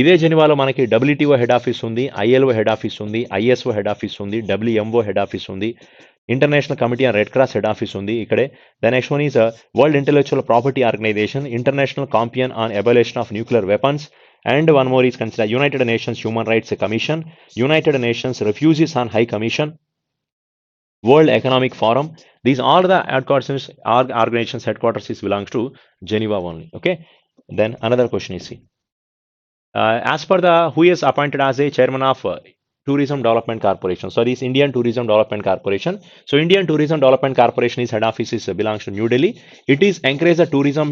ఇదే జెనీవాలో మనకి డబ్ల్యూటీఓ హెడ్ ఆఫీస్ ఉంది, ఐఎల్ఓ హెడ్ ఆఫీస్ ఉంది, ఐఎస్ఓ హెడ్ ఆఫీస్ ఉంది, డబ్ల్యూఎంఓ హెడ్ ఆఫీస్ ఉంది, international committee on red cross head office ఉంది ఇక్కడే. The next one is world intellectual property organisation, international campaign on abolition of nuclear weapons, and one more is consider United nations human rights commission, United nations refugees on high commission, World Economic Forum. These are the headquarters, organizations headquarters is belongs to Geneva only. Okay. Then another question is, as per the who is appointed as a chairman of Tourism Development Corporation. So this Indian Tourism Development Corporation. So Indian Tourism Development Corporation is head office is belongs to New Delhi. It is encourage the tourism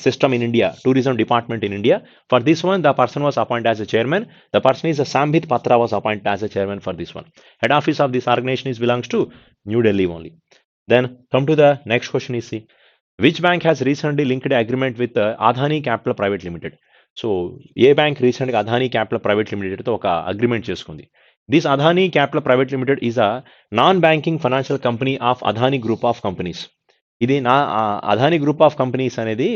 system in India, tourism department in India. For this one, the person was appointed as a chairman. The person is Sambhit Patra was appointed as a chairman for this one. Head office of this organization is belongs to New Delhi only. Then come to the next question is, which bank has recently linked agreement with Adani Capital Private Limited? So ఏ bank రీసెంట్గా Adani capital private లిమిటెడ్తో ఒక agreement చేసుకుంది. This Adani capital private limited is a non banking financial company of Adani group of companies. ఇది Adani group of companies అనేది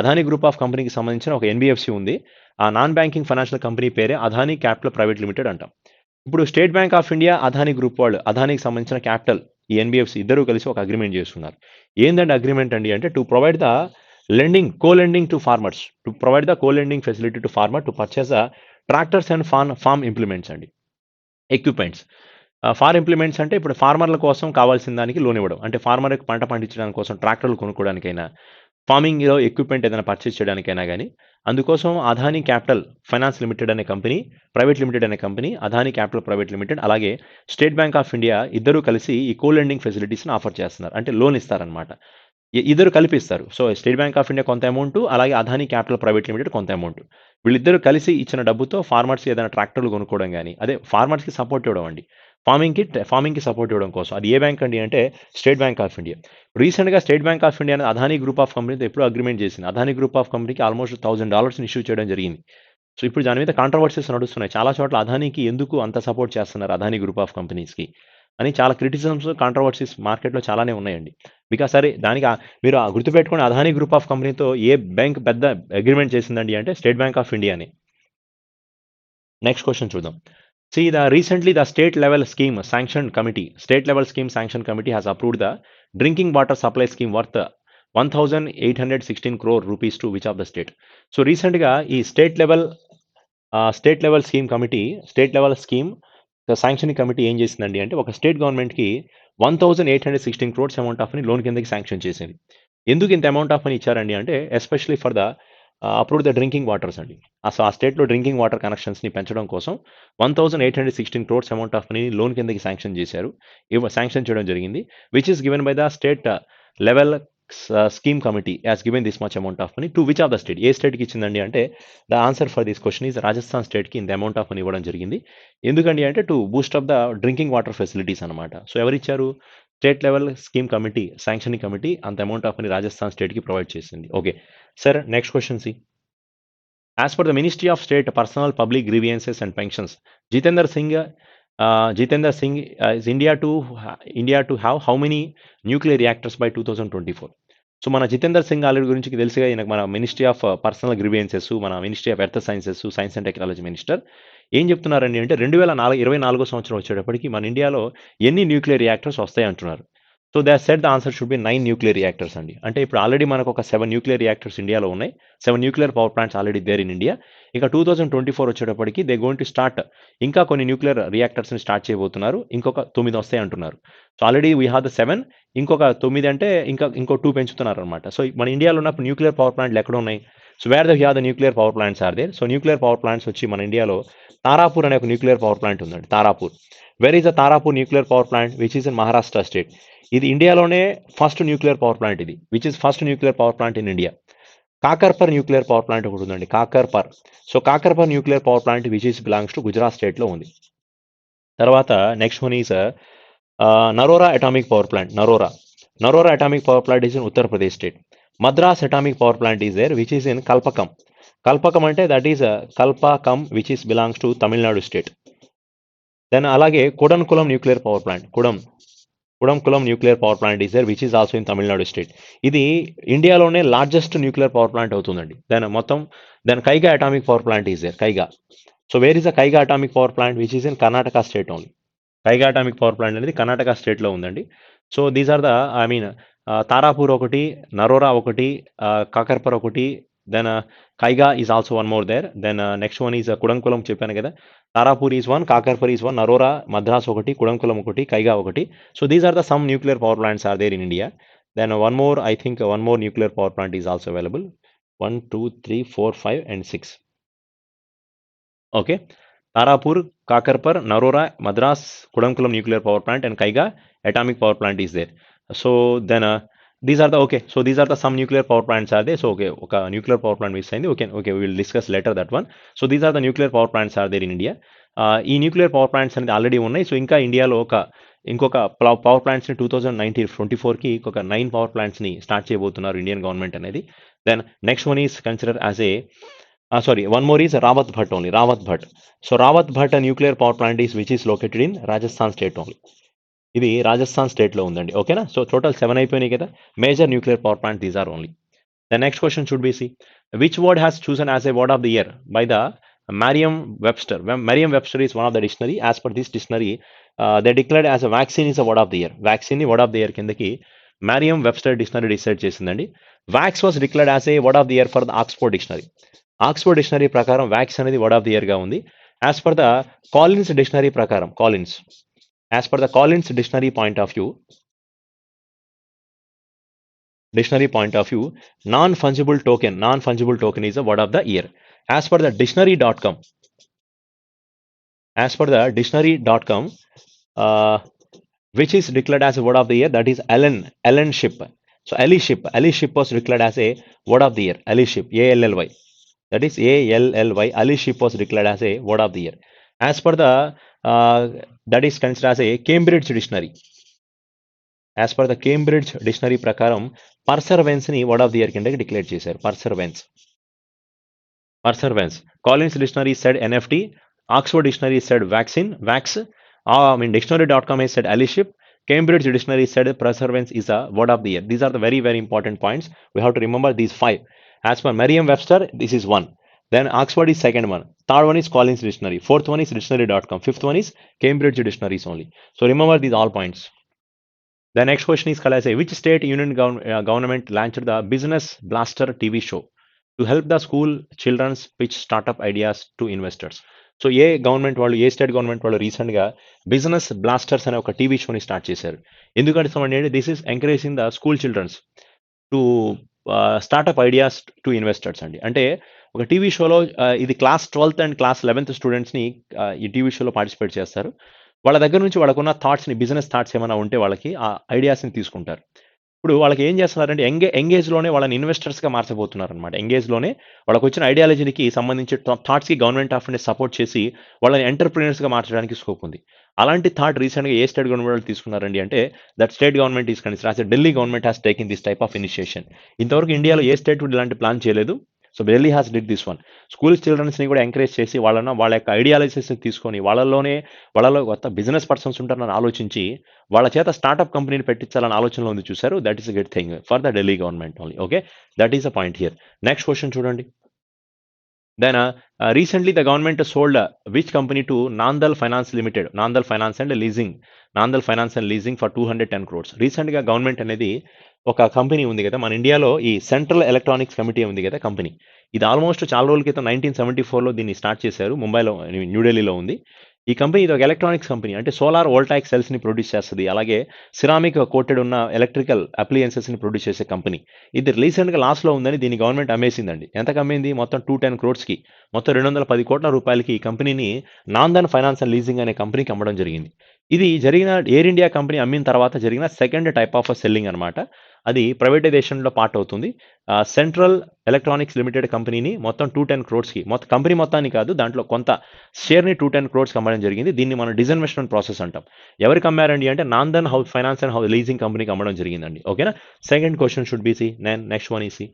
Adani group of కంపెనీకి సంబంధించిన ఒక ఎన్బిఎఫ్సి ఉంది. ఆ నాన్ బ్యాంకింగ్ ఫైనాన్షియల్ కంపెనీ పేరే అదానీ క్యాపిటల్ ప్రైవేట్ లిమిటెడ్ అంటాం. ఇప్పుడు state bank of India, Adani group వాళ్ళు, అదానీకి సంబంధించిన క్యాపిటల్, ఈ ఎన్బిఎఫ్సి ఇద్దరు కలిసి ఒక అగ్రిమెంట్ చేస్తున్నారు. ఏందండి అగ్రిమెంట్ అండి అంటే to provide the co-lending to farmers, to provide the co-lending facility to farmer to purchase tractors and farm implements అండి, ఎక్విప్మెంట్స్. ఫార్మ్ ఇంప్లిమెంట్స్ అంటే ఇప్పుడు ఫార్మర్ల కోసం కావాల్సిన దానికి లోన్ ఇవ్వడం. అంటే ఫార్మర్కి పంట పండించడానికి కోసం ట్రాక్టర్లు కొనుక్కోవడానికైనా, ఫార్మింగ్లో ఎక్విప్మెంట్ ఏదైనా పర్చేస్ చేయడానికైనా కానీ, అందుకోసం అదానీ క్యాపిటల్ ఫైనాన్స్ లిమిటెడ్ అనే కంపెనీ, ప్రైవేట్ లిమిటెడ్ అనే company, Adani capital private limited, అలాగే స్టేట్ బ్యాంక్ ఆఫ్ ఇండియా ఇద్దరూ కలిసి ఈ co-lending ఫెసిలిటీస్ని ఆఫర్ చేస్తున్నారు. అంటే లోన్ ఇస్తారనమాట. ఇద్దరు కల్పిస్తారు. So state bank of India కొంత అమౌంట్, అలాగే అదానీ క్యాపిటల్ ప్రైవేట్ లిమిటెడ్ కొంత అమౌంట్. వీళ్ళిద్దరు కలిసి ఇచ్చిన డబ్బుతో ఫార్మర్స్ ఏదైనా ట్రాక్టర్లు కొనుక్కోవడం కానీ, అదే ఫార్మర్స్కి సపోర్ట్ ఇవ్వడం అండి, ఫార్మింగ్కి సపోర్ట్ ఇవ్వడం కోసం. అది ఏ బ్యాంక్ అండి అంటే స్టేట్ బ్యాంక్ ఆఫ్ ఇండియా. రీసెంట్గా స్టేట్ బ్యాంక్ ఆఫ్ ఇండియా అనేది అదానీ గ్రూప్ ఆఫ్ కంపెనీతో ఎప్పుడు అగ్రిమెంట్ చేసింది. అదానీ గ్రూప్ ఆఫ్ కంపెనీకి ఆల్మోస్ట్ $1,000 ఇష్యూ చేయడం జరిగింది. సో ఇప్పుడు దాని మీద కాంట్రవర్సీస్ నడుస్తున్నాయి. చాలా చోట్ల అదానీకి ఎందుకు అంత సపోర్ట్ చేస్తున్నారు, అదానీ గ్రూప్ ఆఫ్ కంపెనీస్కి అని చాలా క్రిటిసిజమ్స్, కాంట్రవర్సీస్ మార్కెట్లో చాలానే ఉన్నాయండి. బికాస్ సరే దానికి మీరు గుర్తుపెట్టుకుని అదానీ గ్రూప్ ఆఫ్ కంపెనీతో ఏ బ్యాంక్ పెద్ద అగ్రిమెంట్ చేసిందండి అంటే స్టేట్ బ్యాంక్ ఆఫ్ ఇండియాని. నెక్స్ట్ క్వశ్చన్ చూద్దాం. Recently the state level scheme sanction committee has approved the drinking water supply scheme worth 1,816 crore rupees to which of the state? So recent గా ఈ state level scheme sanctioning committee ఏం చేసిందండి అంటే ఒక state గవర్నమెంట్కి 1,816 crores amount of ని loan కిందకి sanction చేసింది. ఎందుకు ఇంత అమౌంట్ ఆఫ్ అని ఇచ్చారండి అంటే especially for the approve the drinking waters అండి. అసలు ఆ స్టేట్లో డ్రింకింగ్ వాటర్ కనెక్షన్స్ని పెంచడం కోసం 1,816 crores amount of money loan కిందకి శాంక్షన్ చేయడం జరిగింది. Which is given by the state level scheme committee as given this much amount of money to which of the state? ఏ స్టేట్కి ఇచ్చిందండి అంటే the answer for this question is Rajasthan స్టేట్కి ఇంత amount of money ఇవ్వడం జరిగింది. ఎందుకండి అంటే to boost up the drinking water facilities అనమాట. సో ఎవరిచ్చారు? State level scheme committee, sanctioning committee అంత amount of money Rajasthan state provide చేసింది. Okay sir, next question C. As per the Ministry of State Personal Public Grievances and Pensions, Jitendra Singh is India to have how many nuclear reactors by 2024? So మన Jitender Singh already గురించి తెలుసుగా, ఈయనకు మన ministry of personal grievances, మన ministry of earth science and technology minister. ఏం చెప్తున్నారండి అంటే 2024 సంవత్సరం వచ్చేటప్పటికి మన ఇండియాలో ఎన్ని న్యూక్లియర్ రియాక్టర్స్ వస్తాయి అంటున్నారు. So they said the answer should B 9 nuclear reactors అండి. అంటే ఇప్పుడు ఆల్రెడీ మనకు ఒక 7 న్యూక్లియర్ రియాక్టర్స్ ఇండియాలో ఉన్నాయి. 7 nuclear power plants already there in India. ఇక 2024 వచ్చేటప్పటికి దే గోయింగ్ టు స్టార్ట్ ఇంకా కొన్ని న్యూక్లియర్ రియాక్టర్స్ని స్టార్ట్ చేయబోతున్నారు. ఇంకొక 9 వస్తాయి అంటున్నారు. So already we have the 7, ఇంకొక 9 అంటే ఇంకో 2 పెంచుతున్నారు అనమాట. సో మన ఇండియాలో ఉన్నప్పుడు న్యూక్లియర్ పవర్ ప్లాంట్లు ఎక్కడ ఉన్నాయి? So where the have the nuclear power plants are there. So nuclear power plants వచ్చి మన ఇండియాలో తారాపూర్ అనే ఒక న్యూక్లియర్ పవర్ ప్లాంట్ ఉందండి. Tarapur. Where is the Tarapur nuclear power plant which is in Maharashtra state. ఇది ఇండియాలోనే ఫస్ట్ న్యూక్లియర్ పవర్ ప్లాంట్ ఇది, which is first nuclear power plant in India. Kakrapar nuclear power plant ఒకటి ఉందండి, Kakrapar. So Kakrapar nuclear power plant which is belongs to Gujarat స్టేట్లో ఉంది. తర్వాత next one is Narora atomic power plant. Narora atomic power plant is in Uttar Pradesh state. Madras atomic power plant is there which is in Kalpakkam. Kalpakkam అంటే that is Kalpakkam which is belongs to Tamil Nadu state. Then అలాగే Kudankulam nuclear power plant, Kudankulam nuclear power plant is there which is also in Tamil Nadu state. ఇది ఇండియాలోనే largest nuclear power plant అవుతుందండి. Then Kaiga atomic power plant is there, Kaiga. So where is the Kaiga atomic power plant which is in Karnataka state only. Kaiga atomic power plant అనేది కర్ణాటక స్టేట్లో ఉందండి. So these are the I mean Tarapur ఒకటి, నరోరా ఒకటి, కాకర్పర్ ఒకటి, then Kaiga is also one more there. Then next one is Kudankulam చెప్పాను కదా. Tarapur is one, Kakrapar is one, Narora Madras ఒకటి, కుడంకులం ఒకటి, కైగా ఒకటి. So these are the some nuclear power plants are there in India. Then one more, I think one more nuclear power plant is also available. 1, 2, 3, 4, 5 and 6. Okay. Tarapur, Kakarpar, Narora, Madras, Kudankulam nuclear power plant and Kaiga atomic power plant is there. So then these are the so these are the some nuclear power plants are there. So okay, nuclear power plant is saying okay, we will discuss later that one. So these are the nuclear power plants are there in India. ఈ nuclear power plants అనేది already ఉన్నాయి. సో ఇంకా ఇండియాలో ఇంకొక power ప్లాంట్స్ని 2024కి ఇంకొక 9 పవర్ ప్లాంట్స్ని స్టార్ట్ చేయబోతున్నారు ఇండియన్ గవర్నమెంట్ అనేది. Then next one is consider as a one more is Rawat Bhat only, Rawat Bhat. So Rawat Bhat a nuclear power plant is which is located in Rajasthan state only. ఇది రాజస్థాన్ స్టేట్లో ఉందండి. ఓకేనా. So total 7 అయిపోయినాయి కదా. Major nuclear power plant these are only. The next question should be C which word has chosen as a word of the year by the Merriam-Webster. Merriam-Webster is one of the dictionary. As per this dictionary, they declared as a vaccine is a word of the year. Vaccine word of the year కిందకి Merriam-Webster dictionary decide చేసిందండి. Vax was declared as a word of the year for the Oxford dictionary. Oxford dictionary ప్రకారం vax అనేది word of the ఇయర్గా ఉంది. As per the Collins dictionary ప్రకారం, as per the Collins dictionary point of view, non-fungible token is a word of the year. As per the dictionary.com, which is declared as a word of the year, that is allyship. So allyship was declared as a word of the year. Allyship, A-L-L-Y. That is A-L-L-Y. Allyship was declared as a word of the year. As per the that is considered as a Cambridge dictionary. As per the Cambridge dictionary ప్రకారం perseverance ని word of the year కింద declare చేశారు. Perseverance. Collins dictionary said NFT, Oxford dictionary said vax. dictionary.com has said allyship. Cambridge dictionary said perseverance is a word of the year. These are the very, very important points. We have to remember these 5. As per Merriam-Webster, this is 1. Then Oxford is second one. Third one is Collins Dictionary. Fourth one is dictionary.com. Fifth one is Cambridge Dictionaries only. So remember these all points. The next question is, which state union government launched the Business Blaster TV show to help the school children pitch startup ideas to investors? So A state government వాళ్ళు రీసెంట్గా business blasters అనే ఒక TV షోని start చేశారు. ఎందుకంటే this is encouraging the school children's to start up ideas to investors అండి. అంటే ఒక టీవీ షోలో ఇది class 12th and class 11th స్టూడెంట్స్ని ఈ టీవీ షోలో పార్టిసిపేట్ చేస్తారు. వాళ్ళ దగ్గర నుంచి వాళ్ళకున్న థాట్స్ని, బిజినెస్ థాట్స్ ఏమైనా ఉంటే వాళ్ళకి ఆ ఐడియాస్ని తీసుకుంటారు. ఇప్పుడు వాళ్ళకి ఏం చేస్తున్నారంటే ఎంగేజ్లోనే వాళ్ళని ఇన్వెస్టర్స్గా మార్చబోతున్నారు అనమాట. ఎంగేజ్లోనే వాళ్ళకి వచ్చిన ఐడియాలజీకి సంబంధించి థాట్స్కి గవర్నమెంట్ ఆఫ్ ఇండియా సపోర్ట్ చేసి వాళ్ళని ఎంటర్ప్రీనర్స్గా మార్చడానికి స్కోప్ ఉంది. అలాంటి థాట్ రీసెంట్గా ఏ స్టేట్ గవర్నమెంట్ తీసుకున్నారండి అంటే that state government is considered Delhi government has taken this type of initiation. ఇంతవరకు ఇండియాలో ఏ స్టేట్ ఇలాంటి ప్లాన్ చేయలేదు. So Delhi has did this one. School చిల్డ్రన్స్ని కూడా ఎంకరేజ్ చేసి వాళ్ళ యొక్క ఐడియాలజీస్ని తీసుకొని వాళ్ళలో కొత్త బిజినెస్ పర్సన్స్ ఉంటారని ఆలోచించి వాళ్ళ చేత స్టార్ట్అప్ కంపెనీని పెట్టించాలని ఆలోచనలో ఉంది చూసారు. That is a good thing for the Delhi government only. Okay, that is a point here. Next question చూడండి. Then recently the government sold which company to Nandal Finance Limited, Nandal Finance and Leasing for 210 crores. రీసెంట్గా government అనేది ఒక company ఉంది కదా మన ఇండియాలో, ఈ central electronics committee ఉంది కదా కంపెనీ, ఇది ఆల్మోస్ట్ చాలా రోజుల క్రితం 1974లో దీన్ని స్టార్ట్ చేశారు. ముంబైలో, న్యూఢిల్లీలో ఉంది ఈ కంపెనీ. ఇది ఒక ఎలక్ట్రానిక్స్ కంపెనీ, అంటే సోలార్ వోల్టాయిక్ సెల్స్ ని ప్రొడ్యూస్ చేస్తుంది, అలాగే సిరామిక్ కోటెడ్ ఉన్న ఎలక్ట్రికల్ అప్లయన్సెస్ ని ప్రొడ్యూస్ చేసే కంపెనీ. ఇది రీసెంట్గా లాస్లో ఉందని దీని గవర్నమెంట్ అమ్మేసిందండి. ఎంత అమ్మింది? మొత్తం 210 క్రోడ్స్కి, మొత్తం 210 కోట్ల రూపాయలకి ఈ కంపెనీని నాందన్ ఫైనాన్స్ అండ్ లీజింగ్ అనే కంపెనీకి అమ్మడం జరిగింది. ఇది జరిగిన ఎయిర్ ఇండియా కంపెనీ అమ్మిన తర్వాత జరిగిన సెకండ్ టైప్ ఆఫ్ సెల్లింగ్ అనమాట. అది ప్రైవేటైజేషన్లో పార్ట్ అవుతుంది. సెంట్రల్ ఎలక్ట్రానిక్స్ లిమిటెడ్ కంపెనీని మొత్తం 210 క్రోడ్స్కి, మొత్తం కంపెనీ మొత్తాన్ని కాదు, దాంట్లో కొంత షేర్ని 210 క్రోడ్స్కి అమ్మడం జరిగింది. దీన్ని మనం డిస్ఇన్వెస్ట్మెంట్ ప్రాసెస్ అంటాం. ఎవరికి అమ్మారండి అంటే Nandan house finance and house leasing కంపెనీకి అమ్మడం జరిగిందండి. ఓకేనా? Second question should be C. Next one easy.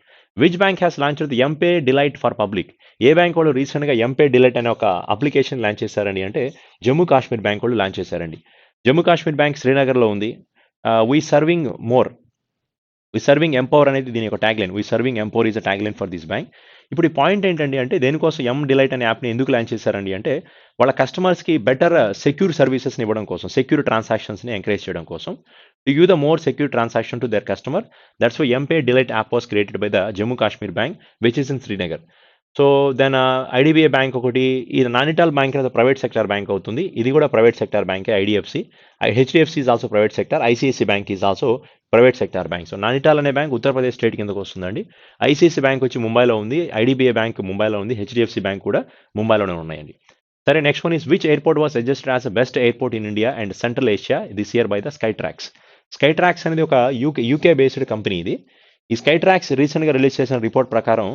Which bank has launched the mPay delight for public? ఏ బ్యాంక్ వాళ్ళు రీసెంట్గా ఎంపే డిలైట్ అనే ఒక అప్లికేషన్ లాంచ్ చేశారండి అంటే జమ్మూ కాశ్మీర్ బ్యాంక్ వాళ్ళు లాంచ్ చేశారండి. జమ్మూ కాశ్మీర్ బ్యాంక్ శ్రీనగర్లో ఉంది. We serving more, we serving empower అనేది దీని యొక్క tag line. We serving empower is a tag line for this bank. ఇప్పుడు ఈ పాయింట్ ఏంటండి అంటే దేనికోసం ఎం డిలైట్ అనే యాప్ని ఎందుకు లాంచ్ చేశారండి అంటే వాళ్ళ కస్టమర్స్కి బెటర్ సెక్యూర్ సర్వీసెస్ని ఇవ్వడం కోసం, సెక్యూర్ ట్రాన్సాక్షన్స్ని ఎంకరేజ్ చేయడం కోసం, to give the more secure transaction to their customer. That's why mPay delight app was created by the Jammu Kashmir bank which is in Srinagar. So then IDBI bank ఒకటి, ఇది నానిటాల్ బ్యాంక్ అనేది private sector bank అవుతుంది. ఇది కూడా private sector బ్యాంకే. IDFC, HDFC is also private sector. ICICI bank is also private sector bank. So Nainital అనే bank Uttar Pradesh state కిందకు వస్తుందండి. ఐసిఐసి బ్యాంక్ వచ్చి ముంబైలో ఉంది, ఐడిబిఐ బ్యాంక్ ముంబైలో ఉంది, హెచ్డిఎఫ్సి బ్యాంక్ కూడా ముంబైలోనే ఉన్నాయండి. సరే, next one is which airport was suggested as best airport in India and central Asia this year by the Skytrax? Skytrax అనేది ఒక యూకే బేస్డ్ కంపెనీ ఇది. ఈ స్కై ట్రాక్స్ రీసెంట్గా రిలీజ్ చేసిన రిపోర్ట్ ప్రకారం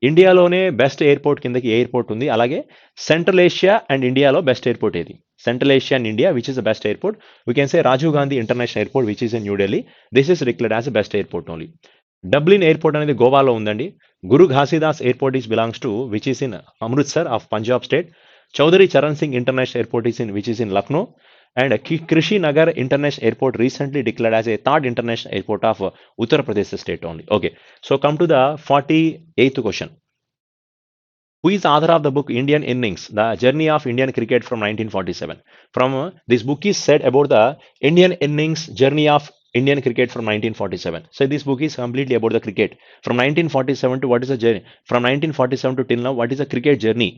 ఇండియాలోనే బెస్ట్ ఎయిర్పోర్ట్ కిందకి airport ఉంది. అలాగే సెంట్రల్ ఏషియా అండ్ ఇండియాలో బెస్ట్ ఎయిర్పోర్ట్ ఏది? Central Asia and India which is the best airport? We can say Rajiv Gandhi international airport which is in New Delhi. This is declared as best airport only. Dabolim airport అనేది గోవాలో ఉందండి. Guru Ghasidas airport is belongs to which is in Amritsar of Punjab state. Chaudhary Charan Singh international airport is in which is in Lucknow. And Krishi Nagar International Airport recently declared as a third international airport of Uttar Pradesh state only. Okay, so come to the 48th question. Who is the author of the book Indian Innings, The Journey of Indian Cricket from 1947? From this book is said about the Indian Innings, Journey of Indian Cricket from 1947. So this book is completely about the cricket. From 1947 to what is the journey? From 1947 to till now, what is the cricket journey?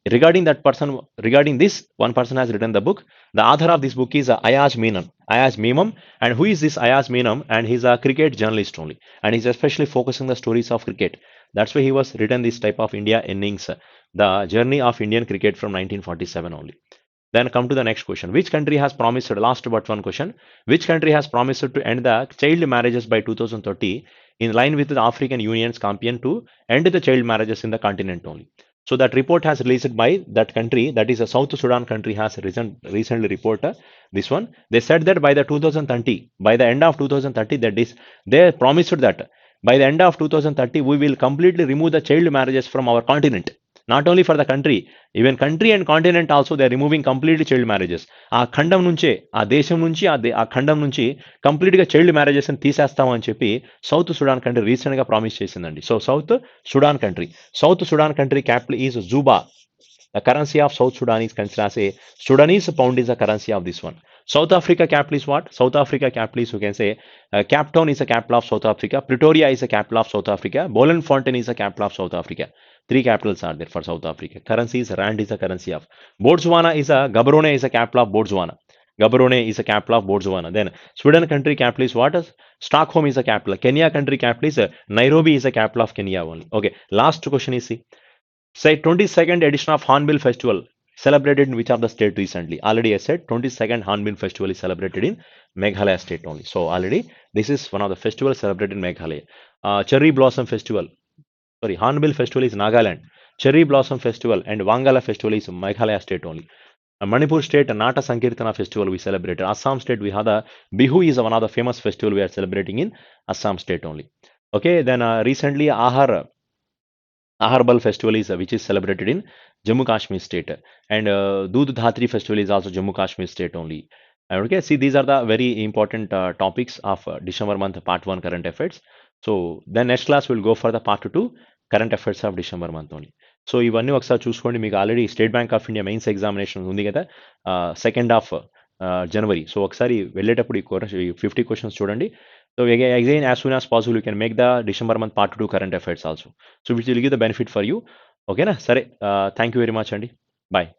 Regarding that person, regarding this, one person has written the book. The author of this book is Ayaz Memon. And who is this Ayaz Memon? And he's a cricket journalist only, and he's especially focusing the stories of cricket. That's why he was written this type of India innings, the journey of Indian cricket from 1947 only. Then come to the next question. Which country has promised, last but one question, which country has promised to end the child marriages by 2030 in line with the African Union's campaign to end the child marriages in the continent only? So that report has released by that country, that is a South Sudan country, has recently reported this one. They said that by the 2030, by the end of 2030, that is, they promised that by the end of 2030 we will completely remove the child marriages from our continent. Not only for the country, even country and continent also they are removing completely child marriages. ఆ ఖండం నుంచే, ఆ దేశం నుంచి, ఆ ఖండం నుంచి కంప్లీట్గా చైల్డ్ మ్యారేజెస్ ని తీసేస్తామని చెప్పి సౌత్ సుడాన్ కంట్రీ రీసెంట్గా ప్రామిస్ చేసిందండి. So south Sudan country capital is Juba. The currency of South Sudan is considered as a Sudanese pound is the currency of this one. South Africa capital is what? South Africa capital is, you can say, Cape Town is the capital of South Africa. Pretoria is the capital of South Africa. Bloemfontein is the capital of South Africa. Three capitals are there for South Africa. Currency is Rand is the currency of. Botswana is a Gaborone is the capital of Botswana. Gaborone is the capital of Botswana. Then Sweden country capital is what? Stockholm is the capital. Kenya country capital is Nairobi is the capital of Kenya only. Okay, last question is see. Say 22nd edition of Hornbill Festival celebrated in which of the state recently? Already I said 22nd Hornbill Festival is celebrated in Meghalaya state only. So already this is one of the festivals celebrated in Meghalaya. Cherry Blossom Festival, sorry, Hornbill Festival is Nagaland. Cherry Blossom Festival and Wangala Festival is Meghalaya state only. Manipur state Nata Sankirtana Festival we celebrated. Assam state we have the Bihu is one of the famous festival we are celebrating in Assam state only. Okay, then recently Aharbal festival is which is celebrated in Jammu Kashmir state, and Doodh Dhatri festival is also Jammu Kashmir state only. And okay, see, these are the very important topics of December month part 1 current affairs. So then next class we'll go for the part 2 current affairs of December month only. So ఇవన్నీ ఒకసారి చూసుకోండి. మీకు already state bank of India mains examination ఉంది కదా! Second half జనవరి. So ఒకసారి వెళ్ళేటప్పుడు ఈ 50 questions చూడండి. So again as soon as possible you can make the December month part 2 current affairs also. So which will give the benefit for you. ఓకేనా? సరే. Thank you very much అండి. Bye.